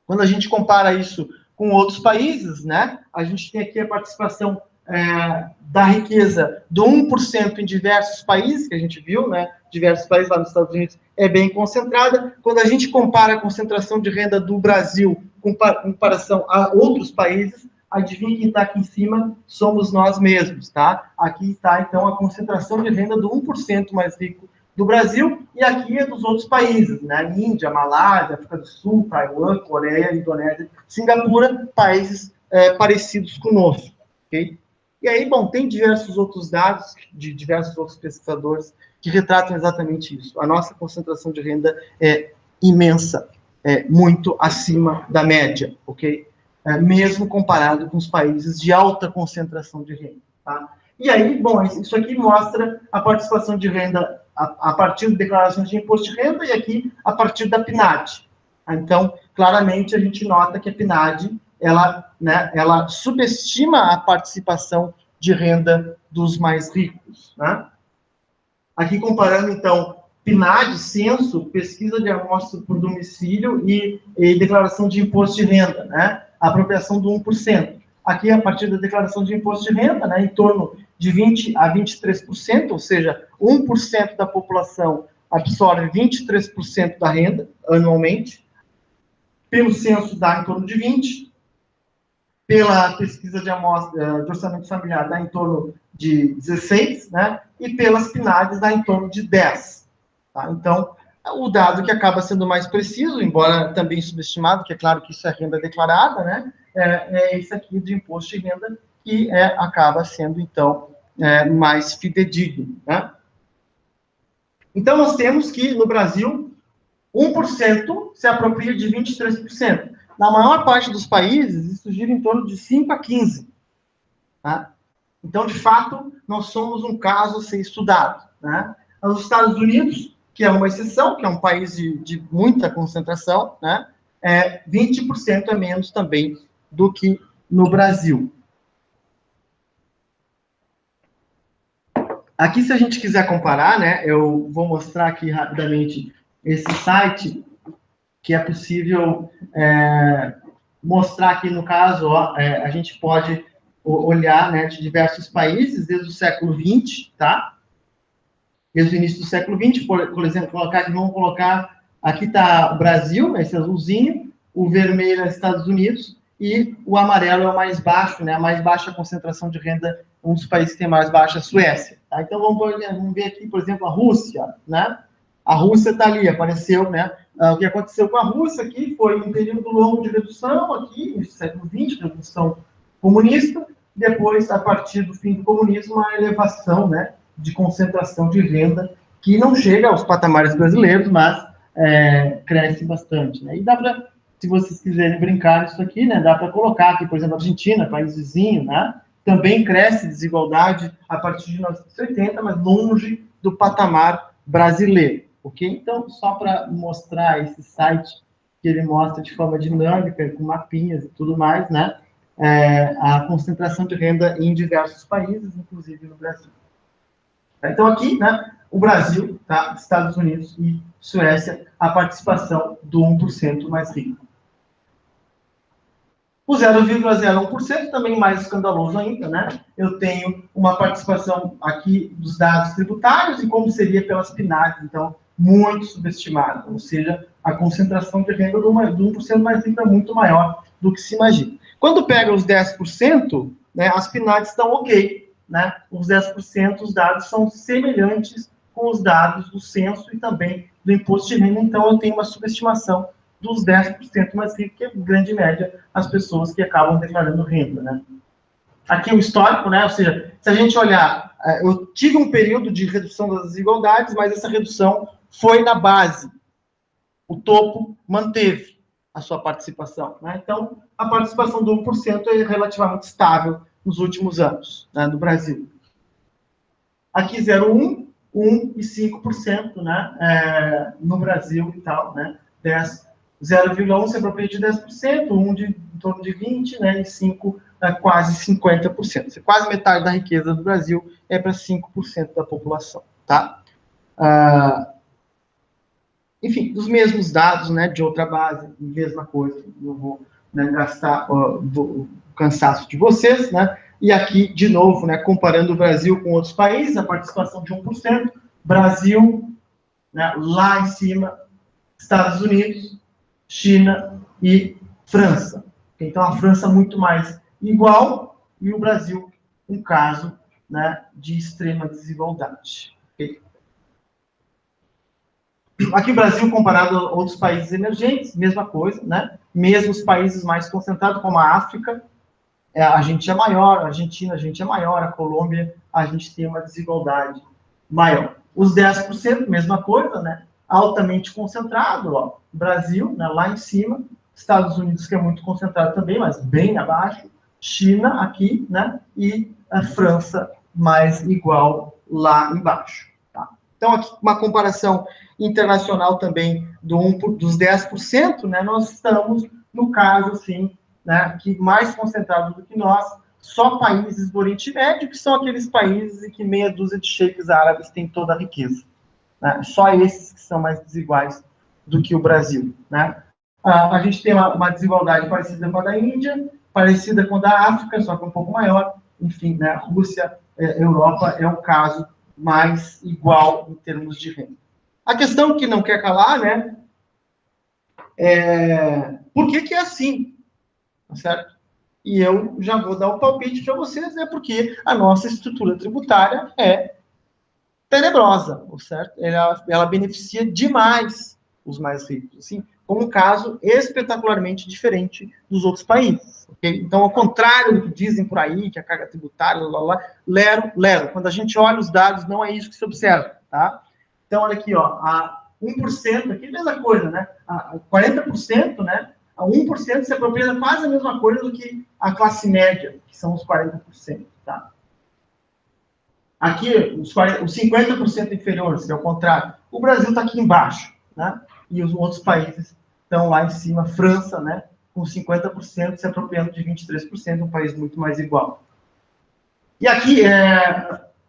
Quando a gente compara isso com outros países, né, a gente tem aqui a participação da riqueza do 1% em diversos países, que a gente viu, né, diversos países lá nos Estados Unidos, é bem concentrada. Quando a gente compara a concentração de renda do Brasil com comparação a outros países, adivinha quem está aqui em cima? Somos nós mesmos, tá? Aqui está, então, a concentração de renda do 1% mais rico do Brasil, e aqui é dos outros países, né? Índia, Malásia, África do Sul, Taiwan, Coreia, Indonésia, Singapura, países parecidos conosco, ok? E aí, bom, tem diversos outros dados de diversos outros pesquisadores que retratam exatamente isso. A nossa concentração de renda é imensa, muito acima da média, ok? Mesmo comparado com os países de alta concentração de renda, tá? E aí, bom, isso aqui mostra a participação de renda a partir de declarações de imposto de renda e aqui a partir da PNAD. Então, claramente, a gente nota que a PNAD, ela subestima a participação de renda dos mais ricos, né? Aqui comparando, então, PNAD, censo, pesquisa de amostra por domicílio e declaração de imposto de renda, né? A apropriação do 1%. Aqui, a partir da declaração de imposto de renda, né, em torno de 20% a 23%, ou seja, 1% da população absorve 23% da renda anualmente. Pelo censo, dá em torno de 20%. Pela pesquisa de amostra de orçamento familiar, dá em torno de 16%, né? E pelas PNADs, dá em torno de 10%. Tá? Então, o dado que acaba sendo mais preciso, embora também subestimado, que é claro que isso é renda declarada, né? É esse aqui de imposto de renda, que acaba sendo, então, mais fidedigno, né? Então, nós temos que, no Brasil, 1% se apropria de 23%. Na maior parte dos países, isso gira em torno de 5 a 15%. Tá? Então, de fato, nós somos um caso a ser estudado. Né? Os Estados Unidos, que é uma exceção, que é um país de muita concentração, né? 20% é menos também do que no Brasil. Aqui, se a gente quiser comparar, né, eu vou mostrar aqui rapidamente esse site, que é possível mostrar aqui, no caso, a gente pode olhar, né, de diversos países, desde o século XX, tá? Desde o início do século XX, por exemplo, vamos colocar, aqui está o Brasil, esse azulzinho, o vermelho é Estados Unidos, e o amarelo é o mais baixo, né, a mais baixa concentração de renda, um dos países que tem mais baixa, a Suécia. Tá? Então, vamos ver aqui, por exemplo, a Rússia, né? A Rússia está ali, apareceu, né? O que aconteceu com a Rússia aqui foi um período longo de redução, aqui, no século XX, redução comunista, depois, a partir do fim do comunismo, a elevação, né, de concentração de renda, que não chega aos patamares brasileiros, mas cresce bastante. Né? E dá para, se vocês quiserem brincar nisso aqui, né, dá para colocar aqui, por exemplo, a Argentina, país vizinho, né, também cresce desigualdade a partir de 1980, mas longe do patamar brasileiro. Ok? Então, só para mostrar esse site que ele mostra de forma dinâmica, com mapinhas e tudo mais, né? A concentração de renda em diversos países, inclusive no Brasil. Então, aqui, né, o Brasil, tá, Estados Unidos e Suécia, a participação do 1% mais rico. O 0,01% também mais escandaloso ainda, né? Eu tenho uma participação aqui dos dados tributários e como seria pelas PNADs, então, muito subestimada. Ou seja, a concentração de renda do 1% mais rico é muito maior do que se imagina. Quando pega os 10%, né, as PNADs estão ok, né? Os 10%, os dados são semelhantes com os dados do censo e também do imposto de renda, então eu tenho uma subestimação dos 10% mais ricos, que é grande média as pessoas que acabam declarando renda, né? Aqui o histórico, né? Ou seja, se a gente olhar, eu tive um período de redução das desigualdades, mas essa redução foi na base. O topo manteve a sua participação, né? Então, a participação do 1% é relativamente estável nos últimos anos, né, no Brasil. Aqui 0,1, 1 e 5%, né, no Brasil e tal, né? 0,1 se apropria de 10%, 1 em torno de 20%, né, e 5 quase 50%. Quase metade da riqueza do Brasil é para 5% da população, tá? Enfim, os mesmos dados, né, de outra base, mesma coisa, não vou, né, gastar o cansaço de vocês, né? E aqui, de novo, né, comparando o Brasil com outros países, a participação de 1%, Brasil, né, lá em cima, Estados Unidos, China e França. Então, a França muito mais igual e o Brasil um caso, né, de extrema desigualdade. Okay? Aqui o Brasil, comparado a outros países emergentes, mesma coisa, né? Mesmo os países mais concentrados, como a África, a gente é maior, a Argentina, a gente é maior, a Colômbia, a gente tem uma desigualdade maior. Os 10%, mesma coisa, né? Altamente concentrado, ó. Brasil, né, lá em cima, Estados Unidos, que é muito concentrado também, mas bem abaixo, China aqui, né? E a França mais igual lá embaixo. Tá? Então, aqui uma comparação internacional também dos 10%, né? Nós estamos, no caso, assim, né, que mais concentrado do que nós, só países do Oriente Médio, que são aqueles países em que meia dúzia de sheiks árabes tem toda a riqueza. Né? Só esses que são mais desiguais do que o Brasil. Né? A gente tem uma desigualdade parecida com a da Índia, parecida com a da África, só que um pouco maior. Enfim, né? Rússia, Europa é o caso mais igual em termos de renda. A questão que não quer calar, né? Por que é assim? Tá certo? E eu já vou dar o palpite para vocês, é porque a nossa estrutura tributária é tenebrosa, certo? Ela beneficia demais os mais ricos, assim, como um caso espetacularmente diferente dos outros países. Okay? Então, ao contrário do que dizem por aí, que a carga tributária, lero. Quando a gente olha os dados, não é isso que se observa, tá? Então, olha aqui, ó, a 1%, aqui é a mesma coisa, né? A 40%, né? A 1% se apropria quase a mesma coisa do que a classe média, que são os 40%, tá? Aqui, os 50% inferiores, que é o contrário. O Brasil está aqui embaixo, né? E os outros países estão lá em cima. França, né? Com 50% se apropriando de 23%, um país muito mais igual. E aqui,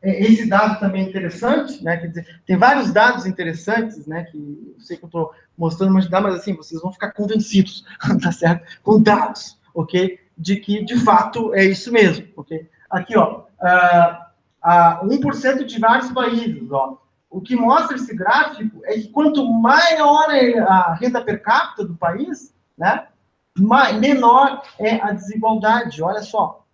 esse dado também é interessante, né? Quer dizer, tem vários dados interessantes, né? Que eu sei que eu estou mostrando, mas assim, vocês vão ficar convencidos, tá certo? Com dados, ok? de que, de fato, é isso mesmo, ok? Aqui, ó, 1% de vários países, ó. O que mostra esse gráfico é que quanto maior é a renda per capita do país, né, menor é a desigualdade, olha só.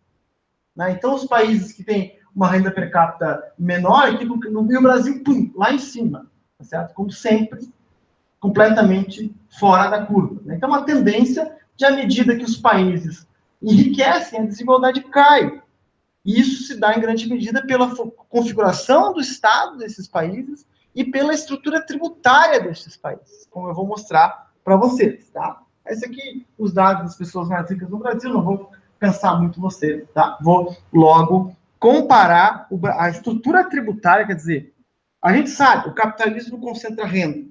Né? Então, os países que têm uma renda per capita menor, aqui no Brasil, pum, lá em cima, tá certo? Como sempre, completamente fora da curva. Né? Então, uma tendência de, à medida que os países enriquecem, a desigualdade cai. E isso se dá, em grande medida, pela configuração do Estado desses países e pela estrutura tributária desses países, como eu vou mostrar para vocês. Tá? Esse aqui, os dados das pessoas mais ricas no Brasil, não vou cansar muito vocês. Tá? Vou logo comparar a estrutura tributária, quer dizer, a gente sabe, o capitalismo concentra renda.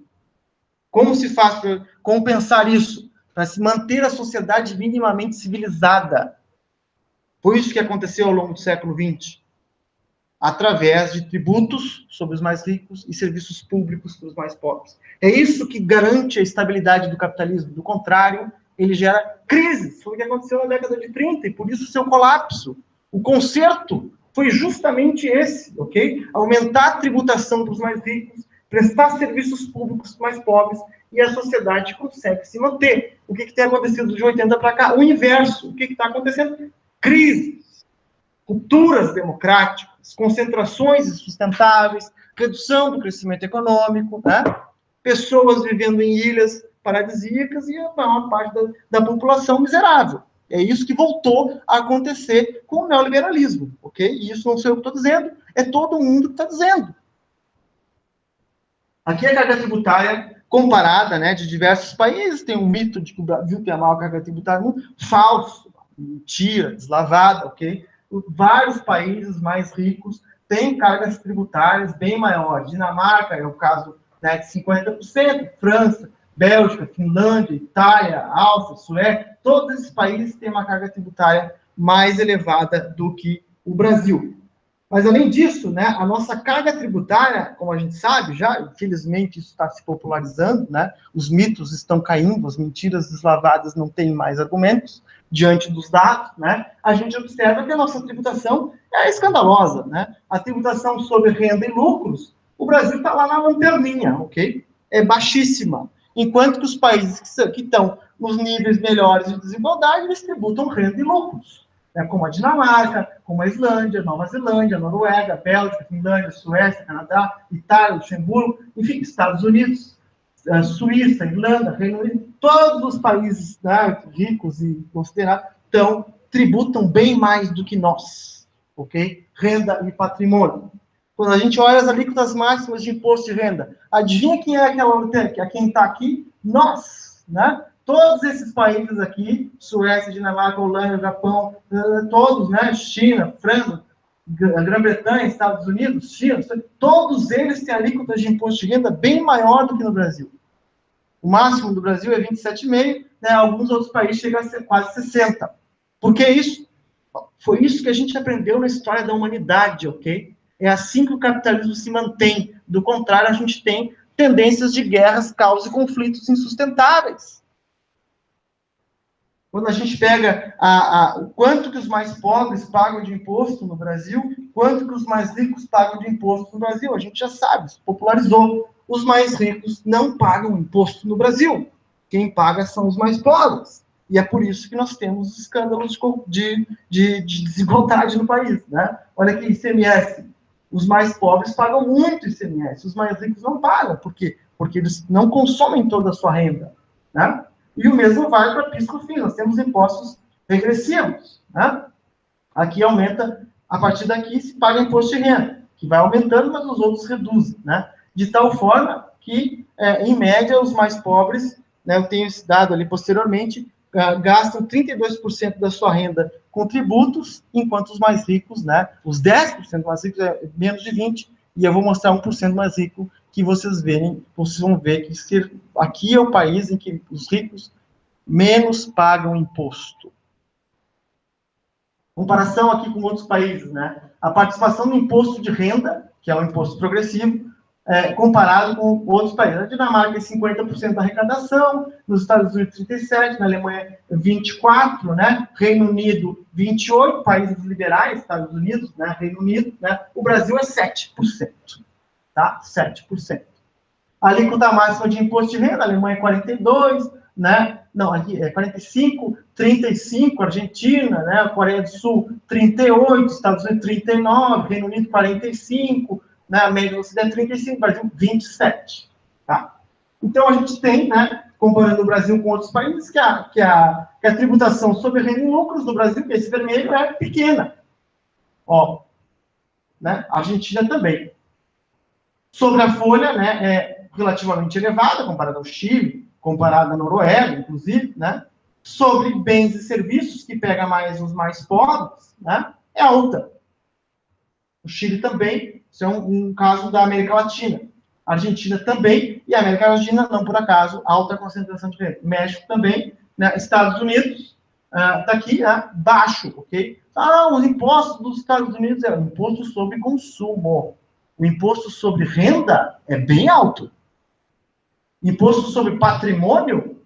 Como se faz para compensar isso? Para se manter a sociedade minimamente civilizada. Foi isso que aconteceu ao longo do século XX, através de tributos sobre os mais ricos e serviços públicos para os mais pobres. É isso que garante a estabilidade do capitalismo. Do contrário, ele gera crises. Foi o que aconteceu na década de 30, e por isso o seu colapso. O conserto foi justamente esse, ok? Aumentar a tributação para os mais ricos, prestar serviços públicos para os mais pobres, e a sociedade consegue se manter. O que tem acontecido de 80 para cá? O inverso. O que está acontecendo? Crises, rupturas democráticas, concentrações insustentáveis, redução do crescimento econômico, né? Pessoas vivendo em ilhas paradisíacas e a maior parte da população miserável. É isso que voltou a acontecer com o neoliberalismo, ok? E isso não sei eu que estou dizendo, é todo mundo que está dizendo. Aqui é a carga tributária comparada, né, de diversos países. Tem um mito de que o Brasil tem a maior carga tributária do mundo. Falso, mentira, deslavada, ok? Vários países mais ricos têm cargas tributárias bem maiores. Dinamarca é o caso, né, de 50%, França, Bélgica, Finlândia, Itália, Áustria, Suécia, todos esses países têm uma carga tributária mais elevada do que o Brasil. Mas, além disso, né, a nossa carga tributária, como a gente sabe, já, infelizmente, isso está se popularizando, né, os mitos estão caindo, as mentiras deslavadas não têm mais argumentos diante dos dados, né, a gente observa que a nossa tributação é escandalosa. Né? A tributação sobre renda e lucros, o Brasil está lá na lanterninha, ok? É baixíssima. Enquanto que os países que estão nos níveis melhores de desigualdade, eles tributam renda e lucros. Como a Dinamarca, como a Islândia, Nova Zelândia, Noruega, Bélgica, Finlândia, Suécia, Canadá, Itália, Luxemburgo, enfim, Estados Unidos, Suíça, Irlanda, Reino Unido, todos os países, né, ricos e considerados, tributam bem mais do que nós, ok? Renda e patrimônio. Quando a gente olha as alíquotas máximas de imposto de renda, adivinha quem é quem está aqui? Nós, né? Todos esses países aqui, Suécia, Dinamarca, Holanda, Japão, todos, né? China, França, Grã-Bretanha, Estados Unidos, China, todos eles têm alíquotas de imposto de renda bem maior do que no Brasil. O máximo do Brasil é 27,5%, né? Alguns outros países chegam a ser quase 60%. Por que isso? Foi isso que a gente aprendeu na história da humanidade, ok? É assim que o capitalismo se mantém. Do contrário, a gente tem tendências de guerras, caos e conflitos insustentáveis. Quando a gente pega o quanto que os mais pobres pagam de imposto no Brasil, quanto que os mais ricos pagam de imposto no Brasil, a gente já sabe, se popularizou. Os mais ricos não pagam imposto no Brasil. Quem paga são os mais pobres. E é por isso que nós temos escândalos de desigualdade no país. Né? Olha aqui, ICMS. Os mais pobres pagam muito ICMS, os mais ricos não pagam. Por quê? Porque eles não consomem toda a sua renda. Né? E o mesmo vale para PIS e COFINS. Nós temos impostos regressivos. Né? Aqui aumenta, a partir daqui se paga imposto de renda, que vai aumentando, mas os outros reduzem. Né? De tal forma que, em média, os mais pobres, né, eu tenho esse dado ali posteriormente, gastam 32% da sua renda com tributos, enquanto os mais ricos, né, os 10% mais ricos, é menos de 20%, e eu vou mostrar 1% mais rico, que vocês vão ver que aqui é o país em que os ricos menos pagam imposto. Comparação aqui com outros países, né? A participação no imposto de renda, que é um imposto progressivo, comparado com outros países. A Dinamarca é 50% da arrecadação, nos Estados Unidos 37%, na Alemanha 24%, né? Reino Unido 28%, países liberais, Estados Unidos, né? Reino Unido, né? O Brasil é 7%, tá? 7%. A alíquota máxima de imposto de renda, a Alemanha é 42%, né? Não, aqui é 45%, 35%, Argentina, né? A Coreia do Sul 38%, Estados Unidos 39%, Reino Unido 45%, né? A média do Ocidente 35%, Brasil 27%, tá? Então, a gente tem, né, comparando o Brasil com outros países, que a tributação sobre renda e lucros do Brasil, que esse vermelho, é pequena. Ó, né? A Argentina também. Sobre a folha, né, é relativamente elevada, comparada ao Chile, comparada à Noruega, inclusive, né? Sobre bens e serviços, que pega mais os mais pobres, né, é alta. O Chile também, isso é um caso da América Latina. A Argentina também, e a América Latina, não por acaso, alta concentração de renda. México também, né? Estados Unidos, tá aqui, né? Baixo, ok? Os impostos dos Estados Unidos é o imposto sobre consumo. O imposto sobre renda é bem alto. Imposto sobre patrimônio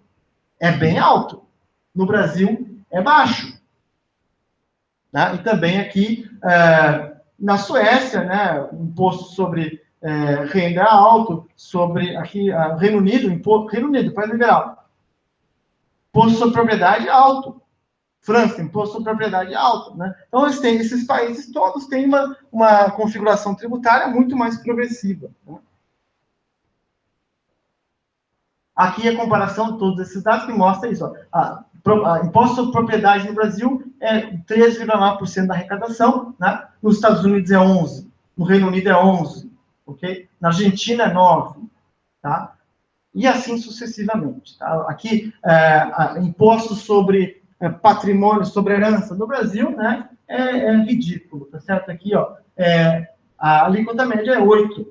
é bem alto. No Brasil, é baixo. Né? E também aqui, na Suécia, né, o imposto sobre renda é alto, sobre aqui, Reino Unido, país liberal. Imposto sobre propriedade é alto. França, imposto sobre propriedade alto, né? Então, esses países todos têm uma configuração tributária muito mais progressiva. Né? Aqui a comparação de todos esses dados que mostra isso. Ó. Imposto sobre propriedade no Brasil é 13,9% da arrecadação, né? Nos Estados Unidos é 11%, no Reino Unido é 11%, ok? Na Argentina é 9%, tá? E assim sucessivamente. Tá? Aqui, imposto sobre patrimônio, sobre herança no Brasil, né, é ridículo, tá certo? Aqui, ó, a alíquota média é 8%.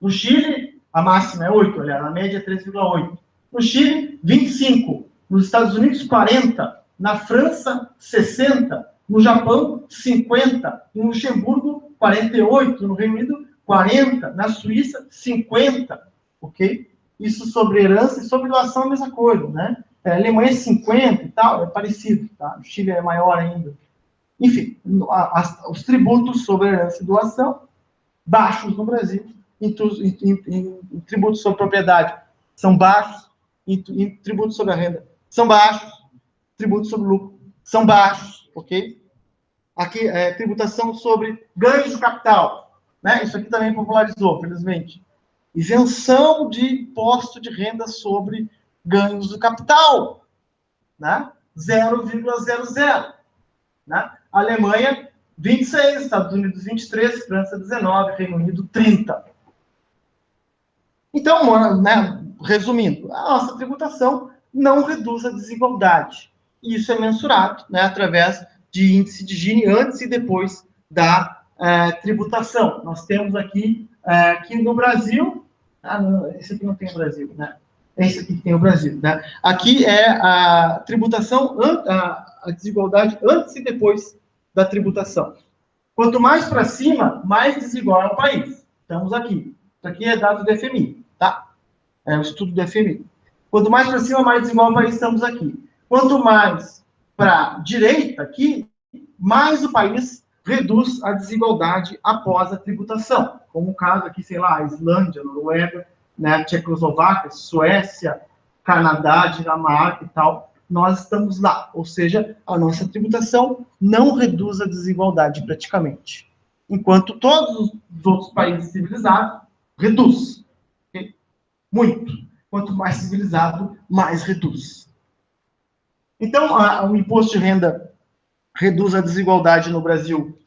No Chile, a máxima é 8%, olha, a média é 3,8%. No Chile, 25%. Nos Estados Unidos, 40%. Na França, 60%. No Japão, 50%. No Luxemburgo, 48%. No Reino Unido, 40%. Na Suíça, 50%. Ok? Isso sobre herança e sobre doação é a mesma coisa, né? A Alemanha é 50% e tal, é parecido, tá? O Chile é maior ainda. Enfim, os tributos sobre herança e doação, baixos no Brasil, em tributos sobre propriedade, são baixos, em tributos sobre a renda, são baixos, tributos sobre lucro, são baixos, ok? Aqui, tributação sobre ganhos de capital, né? Isso aqui também popularizou, felizmente. Isenção de imposto de renda sobre ganhos do capital, né? 0,00. Né? Alemanha, 26, Estados Unidos, 23, França, 19, Reino Unido, 30. Então, né, resumindo, a nossa tributação não reduz a desigualdade. E isso é mensurado, né, através de índice de Gini antes e depois da tributação. Nós temos aqui que no Brasil... não, esse aqui não tem o Brasil, né? Esse aqui tem o Brasil, né? Aqui é a tributação, a desigualdade antes e depois da tributação. Quanto mais para cima, mais desigual é o país. Estamos aqui. Isso aqui é dado do FMI, tá? É o estudo do FMI. Quanto mais para cima, mais desigual é o país. Estamos aqui. Quanto mais para a direita aqui, mais o país reduz a desigualdade após a tributação. Como o caso aqui, sei lá, Islândia, Noruega, né, Tchecoslováquia, Suécia, Canadá, Dinamarca e tal, nós estamos lá. Ou seja, a nossa tributação não reduz a desigualdade praticamente. Enquanto todos os outros países civilizados reduz. Okay? Muito. Quanto mais civilizado, mais reduz. Então, o imposto de renda reduz a desigualdade no Brasil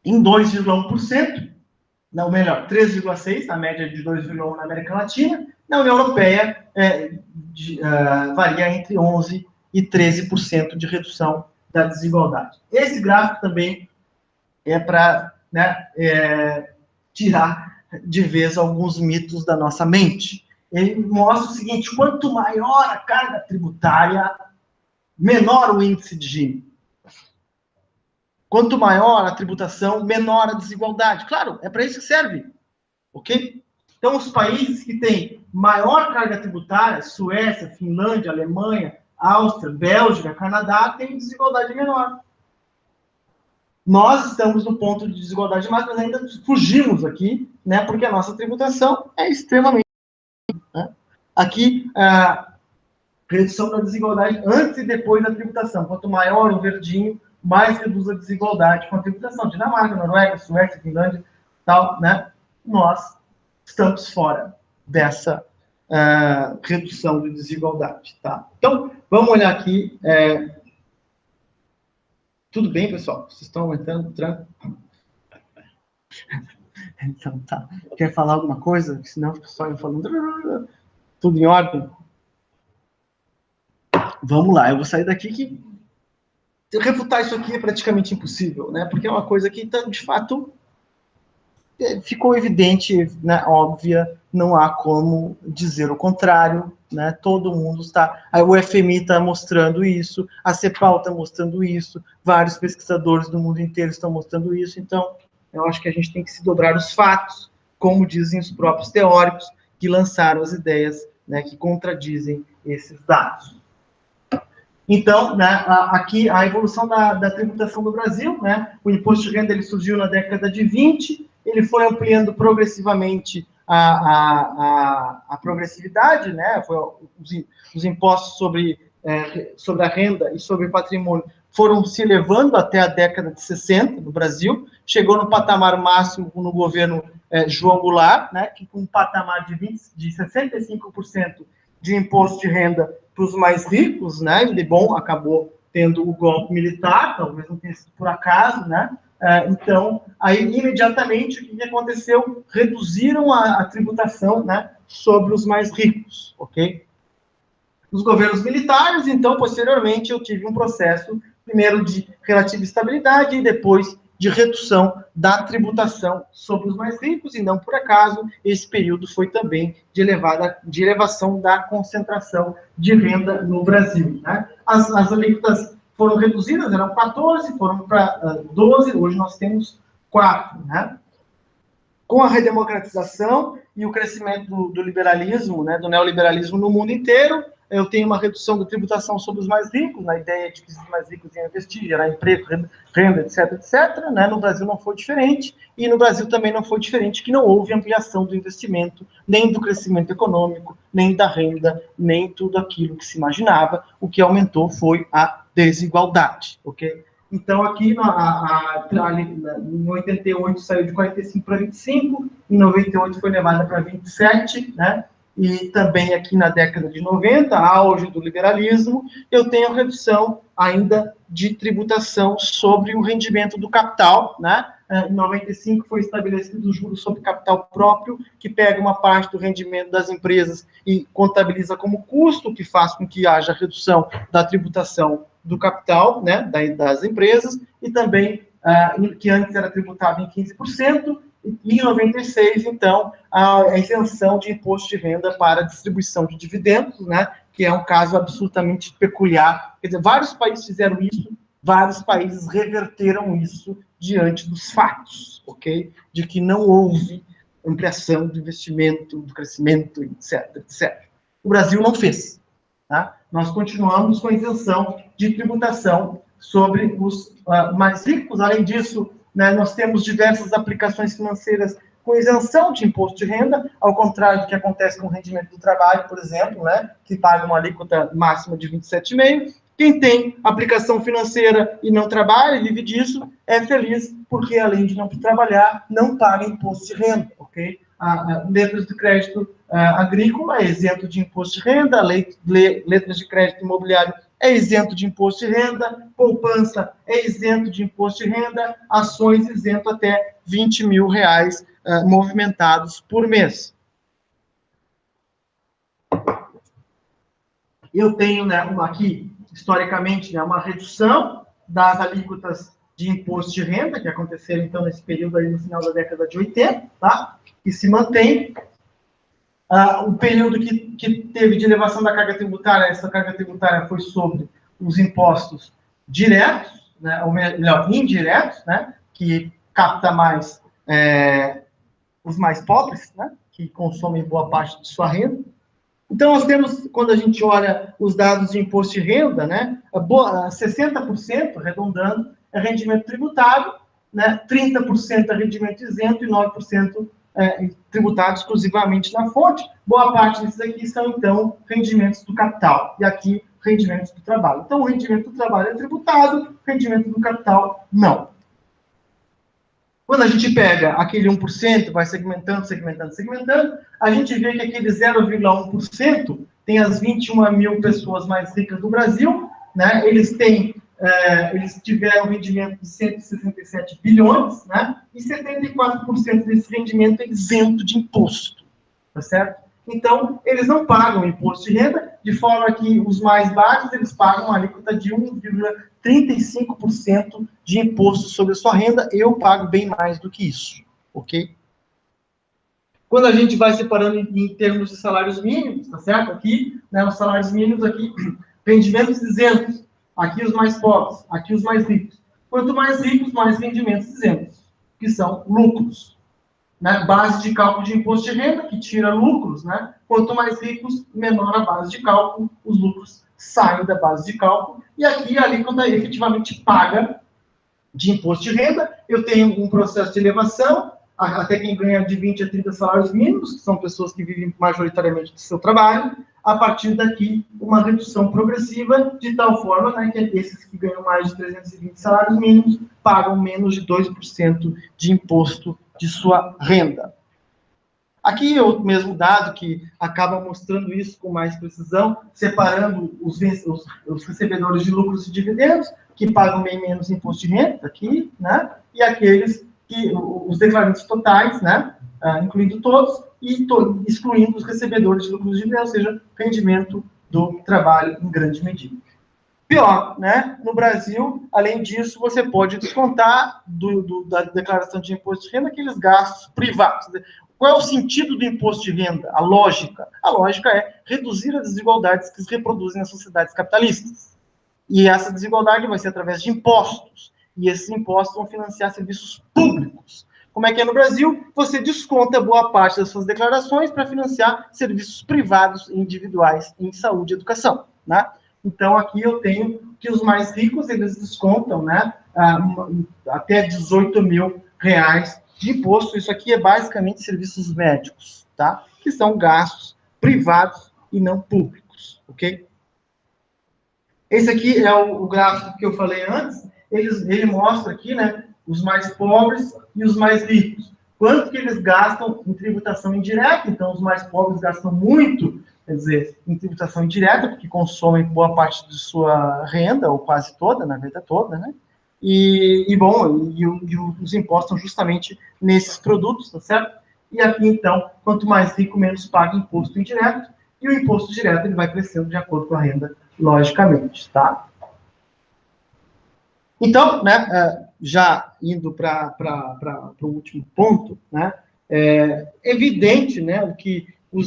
em 2,1%, ou melhor, 3,6%, na média de 2,1% na América Latina. Na União Europeia, varia entre 11% e 13% de redução da desigualdade. Esse gráfico também é para, né, tirar de vez alguns mitos da nossa mente. Ele mostra o seguinte: quanto maior a carga tributária, menor o índice de Gini. Quanto maior a tributação, menor a desigualdade. Claro, é para isso que serve, ok? Então, os países que têm maior carga tributária, Suécia, Finlândia, Alemanha, Áustria, Bélgica, Canadá, têm desigualdade menor. Nós estamos no ponto de desigualdade máxima, mas ainda fugimos aqui, né? Porque a nossa tributação é extremamente... Né? Aqui, a redução da desigualdade antes e depois da tributação. Quanto maior o verdinho, mais reduz a desigualdade com a tributação. Dinamarca, Noruega, Suécia, Finlândia, tal, né? Nós estamos fora dessa redução de desigualdade, tá? Então, vamos olhar aqui. Tudo bem, pessoal? Vocês estão aumentando? Tranquilo? Então, tá. Quer falar alguma coisa? Senão fica só eu falando. Tudo em ordem? Vamos lá, eu vou sair daqui que refutar isso aqui é praticamente impossível, né? Porque é uma coisa que, de fato, ficou evidente, né? Óbvia, não há como dizer o contrário, né? Todo mundo está... O FMI está mostrando isso, a CEPAL está mostrando isso, vários pesquisadores do mundo inteiro estão mostrando isso, então eu acho que a gente tem que se dobrar os fatos, como dizem os próprios teóricos que lançaram as ideias, né, que contradizem esses dados. Então, né, aqui a evolução da tributação do Brasil, né, o imposto de renda ele surgiu na década de 20, ele foi ampliando progressivamente a progressividade, né, os impostos sobre a renda e sobre o patrimônio foram se elevando até a década de 60 no Brasil, chegou no patamar máximo no governo João Goulart, né, que com um patamar de 65% de imposto de renda para os mais ricos, né? Ele, bom, acabou tendo o golpe militar, talvez não tenha sido por acaso, né? Então, aí, imediatamente, o que aconteceu? Reduziram a tributação, né, sobre os mais ricos, ok? Os governos militares, então, posteriormente, eu tive um processo, primeiro de relativa estabilidade e depois de redução da tributação sobre os mais ricos, e não por acaso, esse período foi também de elevação da concentração de renda no Brasil. Né? As alíquotas foram reduzidas, eram 14, foram para 12, hoje nós temos 4. Né? Com a redemocratização e o crescimento do liberalismo, né, do neoliberalismo no mundo inteiro, eu tenho uma redução da tributação sobre os mais ricos, na ideia de que os mais ricos iam investir, gerar emprego, renda, etc, etc. Né? No Brasil não foi diferente, e no Brasil também não foi diferente, que não houve ampliação do investimento, nem do crescimento econômico, nem da renda, nem tudo aquilo que se imaginava. O que aumentou foi a desigualdade, ok? Então, aqui, em 88, saiu de 45 para 25, em 98 foi levada para 27, né? E também aqui na década de 90, auge do liberalismo, eu tenho redução ainda de tributação sobre o rendimento do capital, né? Em 95 foi estabelecido o juros sobre capital próprio, que pega uma parte do rendimento das empresas e contabiliza como custo, que faz com que haja redução da tributação do capital, né, das empresas, e também que antes era tributado em 15%, e em 96, então, a isenção de imposto de renda para distribuição de dividendos, né, que é um caso absolutamente peculiar. Quer dizer, vários países fizeram isso, vários países reverteram isso diante dos fatos, ok? De que não houve ampliação do investimento, do crescimento, etc, etc. O Brasil não fez. Tá? Nós continuamos com a isenção de tributação sobre os mais ricos. Além disso, né, nós temos diversas aplicações financeiras com isenção de imposto de renda, ao contrário do que acontece com o rendimento do trabalho, por exemplo, né, que paga uma alíquota máxima de 27,5%. Quem tem aplicação financeira e não trabalha, vive disso, é feliz, porque além de não trabalhar, não paga imposto de renda, ok? Letras de crédito agrícola é isento de imposto de renda, letras de crédito imobiliário é isento de imposto de renda, poupança é isento de imposto de renda, ações isento até R$ 20.000 movimentados por mês. Eu tenho, né, aqui, historicamente, né, uma redução das alíquotas de imposto de renda, que aconteceram, então, nesse período aí no final da década de 80, tá? Que se mantém. O período que teve de elevação da carga tributária, essa carga tributária foi sobre os impostos diretos, né, ou melhor, indiretos, né, que capta mais os mais pobres, né, que consomem boa parte de sua renda. Então, nós temos, quando a gente olha os dados de imposto de renda, né, 60%, arredondando, é rendimento tributário, né, 30% é rendimento isento e 9% tributado exclusivamente na fonte. Boa parte desses aqui são, então, rendimentos do capital. E aqui, rendimentos do trabalho. Então, o rendimento do trabalho é tributado, o rendimento do capital, não. Quando a gente pega aquele 1%, vai segmentando, a gente vê que aquele 0,1% tem as 21 mil pessoas mais ricas do Brasil, né? Eles tiveram um rendimento de 167 bilhões, né? E 74% desse rendimento é isento de imposto, tá certo? Então, eles não pagam imposto de renda, de forma que os mais baixos, eles pagam uma alíquota de 1,35% de imposto sobre a sua renda. Eu pago bem mais do que isso, ok? Quando a gente vai separando em termos de salários mínimos, tá certo? Aqui, né, os salários mínimos aqui, rendimentos isentos. Aqui os mais pobres, aqui os mais ricos. Quanto mais ricos, mais rendimentos isentos, que são lucros. Né? Base de cálculo de imposto de renda, que tira lucros, né? Quanto mais ricos, menor a base de cálculo, os lucros saem da base de cálculo, e aqui a alíquota efetivamente paga de imposto de renda. Eu tenho um processo de elevação, até quem ganha de 20 a 30 salários mínimos, que são pessoas que vivem majoritariamente do seu trabalho. A partir daqui, uma redução progressiva, de tal forma, né, que esses que ganham mais de 320 salários mínimos pagam menos de 2% de imposto de sua renda. Aqui é o mesmo dado que acaba mostrando isso com mais precisão, separando os recebedores de lucros e dividendos, que pagam bem menos imposto de renda, aqui, né? E aqueles que, os declarantes totais, né? Incluindo todos, e excluindo os recebedores de lucros e dividendos, ou seja, rendimento do trabalho em grande medida. Pior, né? No Brasil, além disso, você pode descontar da declaração de imposto de renda aqueles gastos privados. Qual é o sentido do imposto de renda? A lógica? A lógica é reduzir as desigualdades que se reproduzem nas sociedades capitalistas. E essa desigualdade vai ser através de impostos. E esses impostos vão financiar serviços públicos. Como é que é no Brasil? Você desconta boa parte das suas declarações para financiar serviços privados e individuais em saúde e educação, né? Então, aqui eu tenho que os mais ricos, eles descontam, né, até 18 mil reais de imposto. Isso aqui é basicamente serviços médicos, tá? Que são gastos privados e não públicos, ok? Esse aqui é o gráfico que eu falei antes. Ele mostra aqui, né, os mais pobres e os mais ricos. Quanto que eles gastam em tributação indireta? Então, os mais pobres gastam muito, quer dizer, em tributação indireta, porque consomem boa parte de sua renda, ou quase toda, na verdade toda, né? Os impostos estão justamente nesses produtos, tá certo? E aqui, então, quanto mais rico, menos paga imposto indireto, e o imposto direto ele vai crescendo de acordo com a renda, logicamente, tá? Então, né, já indo para o último ponto, né, é evidente, né,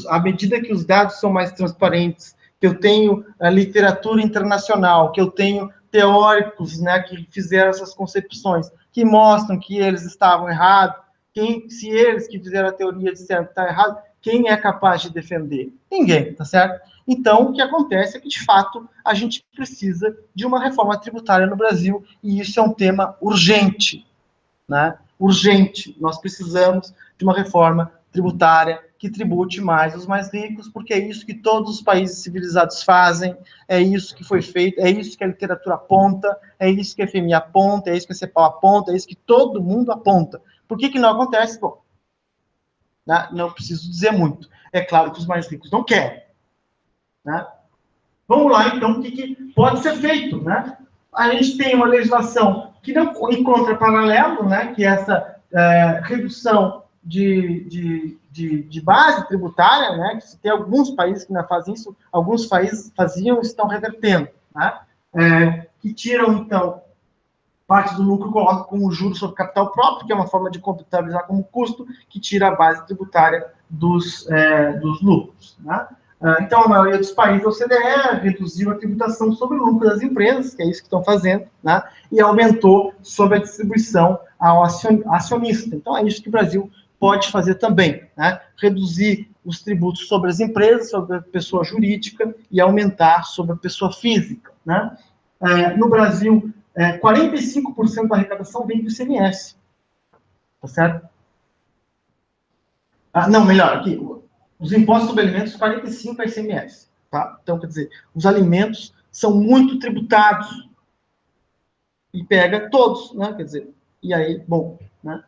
à medida que os dados são mais transparentes, que eu tenho a literatura internacional, que eu tenho teóricos, né, que fizeram essas concepções, que mostram que eles estavam errados, se eles que fizeram a teoria disseram que está errado, quem é capaz de defender? Ninguém, tá certo? Então, o que acontece é que, de fato, a gente precisa de uma reforma tributária no Brasil, e isso é um tema urgente, né? Urgente. Nós precisamos de uma reforma tributária que tribute mais os mais ricos, porque é isso que todos os países civilizados fazem, é isso que foi feito, é isso que a literatura aponta, é isso que a FMI aponta, é isso que a CEPAL aponta, é isso que todo mundo aponta. Por que não acontece? Bom, né? Não preciso dizer muito. É claro que os mais ricos não querem. Né? Vamos lá, então, o que pode ser feito, né? A gente tem uma legislação que não encontra paralelo, né? Que é essa redução de base tributária, né? Que tem alguns países que não fazem isso, alguns países faziam e estão revertendo, né? Que tiram, então, parte do lucro, coloca como juros sobre capital próprio, que é uma forma de contabilizar como custo, que tira a base tributária dos lucros, né? Então, a maioria dos países da OCDE reduziu a tributação sobre o lucro das empresas, que é isso que estão fazendo, né? E aumentou sobre a distribuição ao acionista. Então, é isso que o Brasil pode fazer também, né? Reduzir os tributos sobre as empresas, sobre a pessoa jurídica e aumentar sobre a pessoa física, né? No Brasil, 45% da arrecadação vem do ICMS, tá certo? Não, melhor, aqui, os impostos sobre alimentos, 45% é ICMS, tá? Então, quer dizer, os alimentos são muito tributados e pega todos, né? Quer dizer, e aí, bom, né?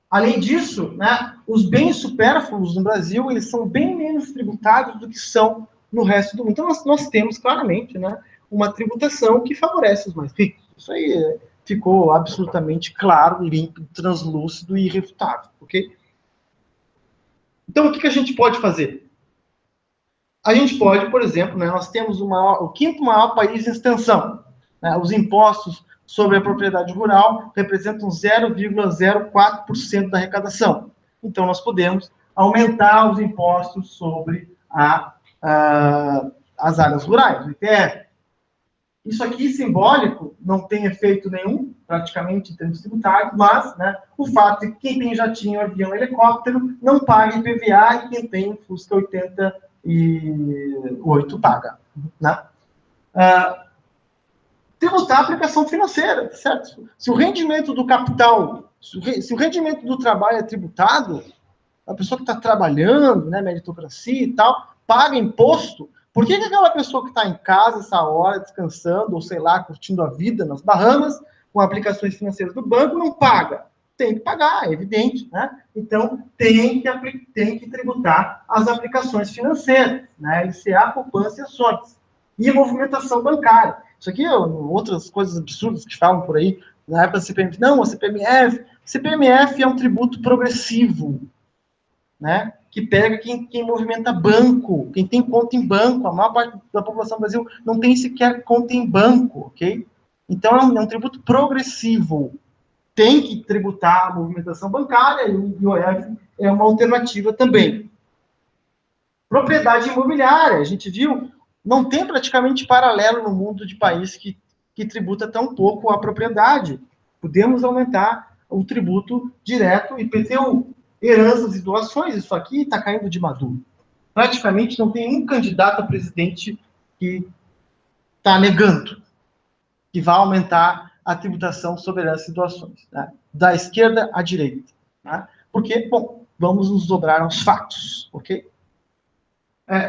Além disso, né, os bens supérfluos no Brasil, eles são bem menos tributados do que são no resto do mundo. Então, nós temos claramente, né, uma tributação que favorece os mais ricos. Isso aí ficou absolutamente claro, limpo, translúcido e irrefutável, ok? Então, o que a gente pode fazer? A gente pode, por exemplo, né, nós temos o quinto maior país em extensão. Né, os impostos sobre a propriedade rural representam 0,04% da arrecadação. Então, nós podemos aumentar os impostos sobre as áreas rurais, o ITR. Isso aqui, simbólico, não tem efeito nenhum, praticamente, em termos tributários, mas, né, o fato é que quem tem jatinho, avião, helicóptero, não paga IPVA, e quem tem Fusca 88 paga. Né? Tributar a aplicação financeira, certo? Se o rendimento do capital, se o rendimento do trabalho é tributado, a pessoa que está trabalhando, né, meritocracia e tal, paga imposto. Por que aquela pessoa que está em casa essa hora, descansando, ou sei lá, curtindo a vida nas Bahamas, com aplicações financeiras do banco, não paga? Tem que pagar, é evidente, né? Então, tem que tributar as aplicações financeiras, né? LCA, poupança e ações. E a movimentação bancária. Isso aqui, outras coisas absurdas que falam por aí, na época da CPMF. Não, a CPMF. CPMF é um tributo progressivo, né? Que pega quem movimenta banco, quem tem conta em banco. A maior parte da população do Brasil não tem sequer conta em banco, ok? Então, é um tributo progressivo. Tem que tributar a movimentação bancária, e o IOF é uma alternativa também. Propriedade imobiliária, a gente viu, não tem praticamente paralelo no mundo de país que tributa tão pouco a propriedade. Podemos aumentar o tributo direto, IPTU. Heranças e doações, isso aqui está caindo de maduro. Praticamente não tem um candidato a presidente que está negando que vai aumentar a tributação sobre heranças e doações, né? Da esquerda à direita. Né? Porque, bom, vamos nos dobrar aos fatos, ok?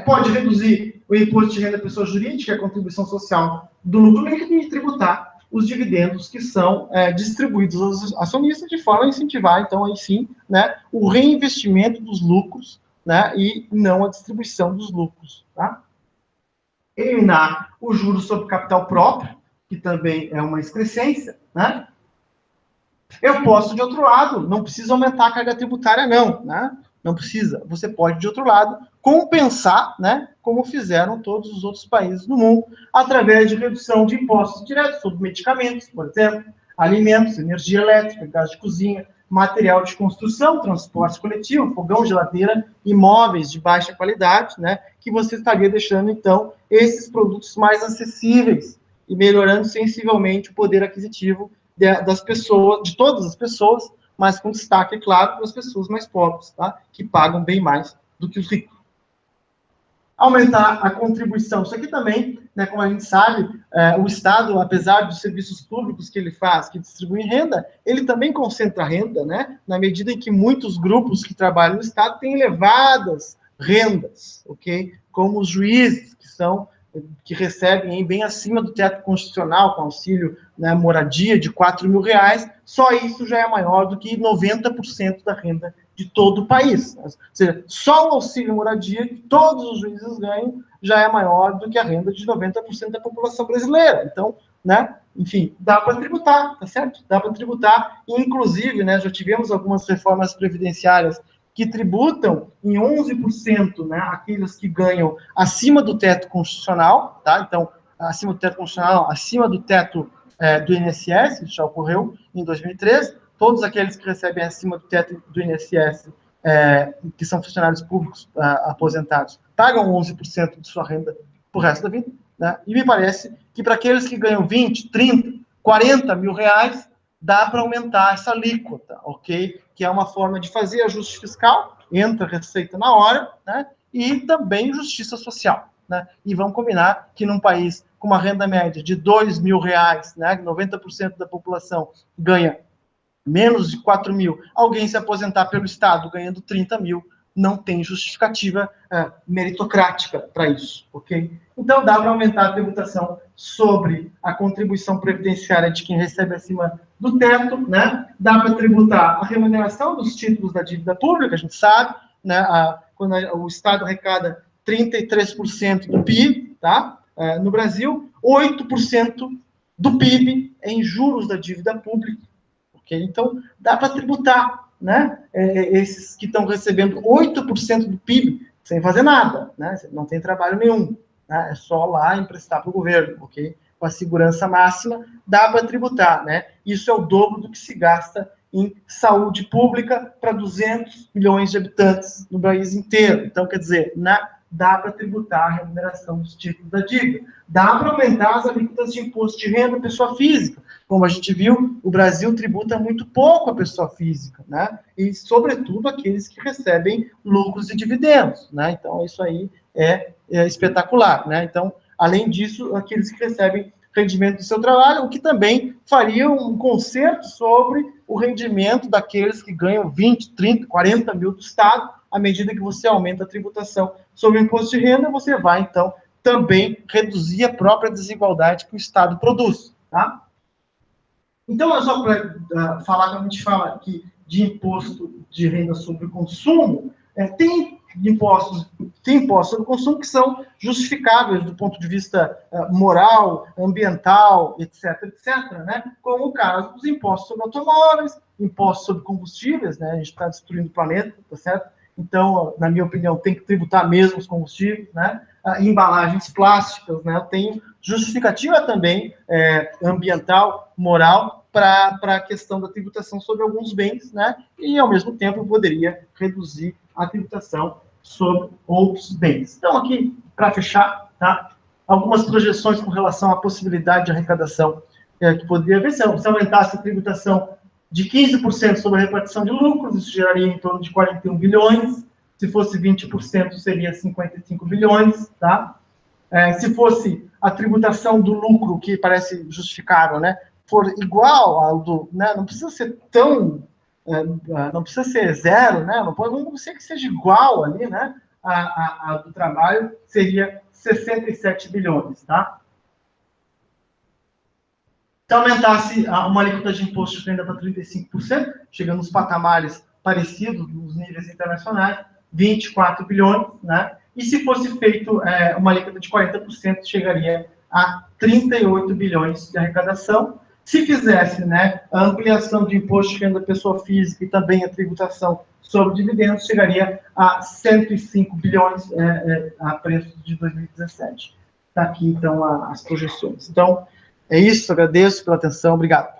Pode reduzir o imposto de renda da pessoa jurídica, a contribuição social do lucro líquido, e tributar os dividendos que são distribuídos aos acionistas, de forma a incentivar, então, aí sim, né, o reinvestimento dos lucros, né, e não a distribuição dos lucros. Tá? Eliminar o juros sobre capital próprio, que também é uma excrescência. Né? Eu posso, de outro lado, não precisa aumentar a carga tributária, não. Né? Não precisa. Você pode, de outro lado, compensar, né, como fizeram todos os outros países do mundo, através de redução de impostos diretos sobre medicamentos, por exemplo, alimentos, energia elétrica, gás de cozinha, material de construção, transporte coletivo, fogão, geladeira, imóveis de baixa qualidade, né, que você estaria deixando, então, esses produtos mais acessíveis e melhorando sensivelmente o poder aquisitivo das pessoas, de todas as pessoas, mas com destaque, é claro, para as pessoas mais pobres, tá? Que pagam bem mais do que os ricos. Aumentar a contribuição. Isso aqui também, né, como a gente sabe, o Estado, apesar dos serviços públicos que ele faz, que distribuem renda, ele também concentra renda, né, na medida em que muitos grupos que trabalham no Estado têm elevadas rendas, ok? Como os juízes, que recebem bem acima do teto constitucional, com auxílio, né, moradia de R$4.000, só isso já é maior do que 90% da renda de todo o país. Ou seja, só o auxílio moradia que todos os juízes ganham já é maior do que a renda de 90% da população brasileira. Então, né, enfim, dá para tributar, tá certo? Dá para tributar, e, inclusive, né, já tivemos algumas reformas previdenciárias que tributam em 11%, né, aqueles que ganham acima do teto constitucional, tá? Então, acima do teto constitucional, acima do teto do INSS, isso já ocorreu em 2013, todos aqueles que recebem acima do teto do INSS, que são funcionários públicos aposentados, pagam 11% de sua renda pro resto da vida, né? E me parece que para aqueles que ganham 20, 30, 40 mil reais, dá para aumentar essa alíquota, ok? Que é uma forma de fazer ajuste fiscal, entra receita na hora, né? E também justiça social, né? E vamos combinar que num país com uma renda média de 2 mil reais, né? 90% da população ganha menos de 4 mil, alguém se aposentar pelo Estado ganhando 30 mil, não tem justificativa meritocrática para isso, ok? Então, dá para aumentar a tributação sobre a contribuição previdenciária de quem recebe acima do teto, né? Dá para tributar a remuneração dos títulos da dívida pública, a gente sabe, né? Quando o Estado arrecada 33% do PIB, tá? No Brasil, 8% do PIB é em juros da dívida pública. Okay? Então, dá para tributar, né? Esses que estão recebendo 8% do PIB sem fazer nada, né? Não tem trabalho nenhum, né? É só lá emprestar para o governo, ok? Com a segurança máxima, dá para tributar, né? Isso é o dobro do que se gasta em saúde pública para 200 milhões de habitantes no país inteiro. Então, quer dizer, dá para tributar a remuneração dos títulos da dívida. Dá para aumentar as alíquotas de imposto de renda da pessoa física. Como a gente viu, o Brasil tributa muito pouco a pessoa física, né? E, sobretudo, aqueles que recebem lucros e dividendos, né? Então, isso aí é espetacular, né? Então, além disso, aqueles que recebem rendimento do seu trabalho, o que também faria um conserto sobre o rendimento daqueles que ganham 20, 30, 40 mil do Estado. À medida que você aumenta a tributação sobre o imposto de renda, você vai, então, também reduzir a própria desigualdade que o Estado produz, tá? Então, é só para falar, quando a gente fala aqui de imposto de renda sobre o consumo, tem impostos sobre o consumo que são justificáveis do ponto de vista moral, ambiental, etc., né? Como o caso dos impostos sobre automóveis, impostos sobre combustíveis, né? A gente está destruindo o planeta, tá certo? Então, na minha opinião, tem que tributar mesmo os combustíveis, né? Embalagens plásticas, né? Tem justificativa também ambiental, moral, para a questão da tributação sobre alguns bens, né? E, ao mesmo tempo, poderia reduzir a tributação sobre outros bens. Então, aqui, para fechar, tá? Algumas projeções com relação à possibilidade de arrecadação que poderia haver, se aumentasse a tributação de 15% sobre a repartição de lucros, isso geraria em torno de 41 bilhões, se fosse 20%, seria 55 bilhões, tá? Se fosse a tributação do lucro, que parece justificável, né, for igual ao do, né, não precisa ser tão, não precisa ser zero, né, não pode, vamos ser que seja igual ali, né, a do trabalho, seria 67 bilhões, tá? Se aumentasse uma alíquota de imposto de renda para 35%, chegando nos patamares parecidos nos níveis internacionais, 24 bilhões, né? E se fosse feito uma alíquota de 40%, chegaria a 38 bilhões de arrecadação. Se fizesse, né, a ampliação de imposto de renda da pessoa física e também a tributação sobre dividendos, chegaria a 105 bilhões a preço de 2017. Está aqui, então, as projeções. Então, é isso, agradeço pela atenção, obrigado.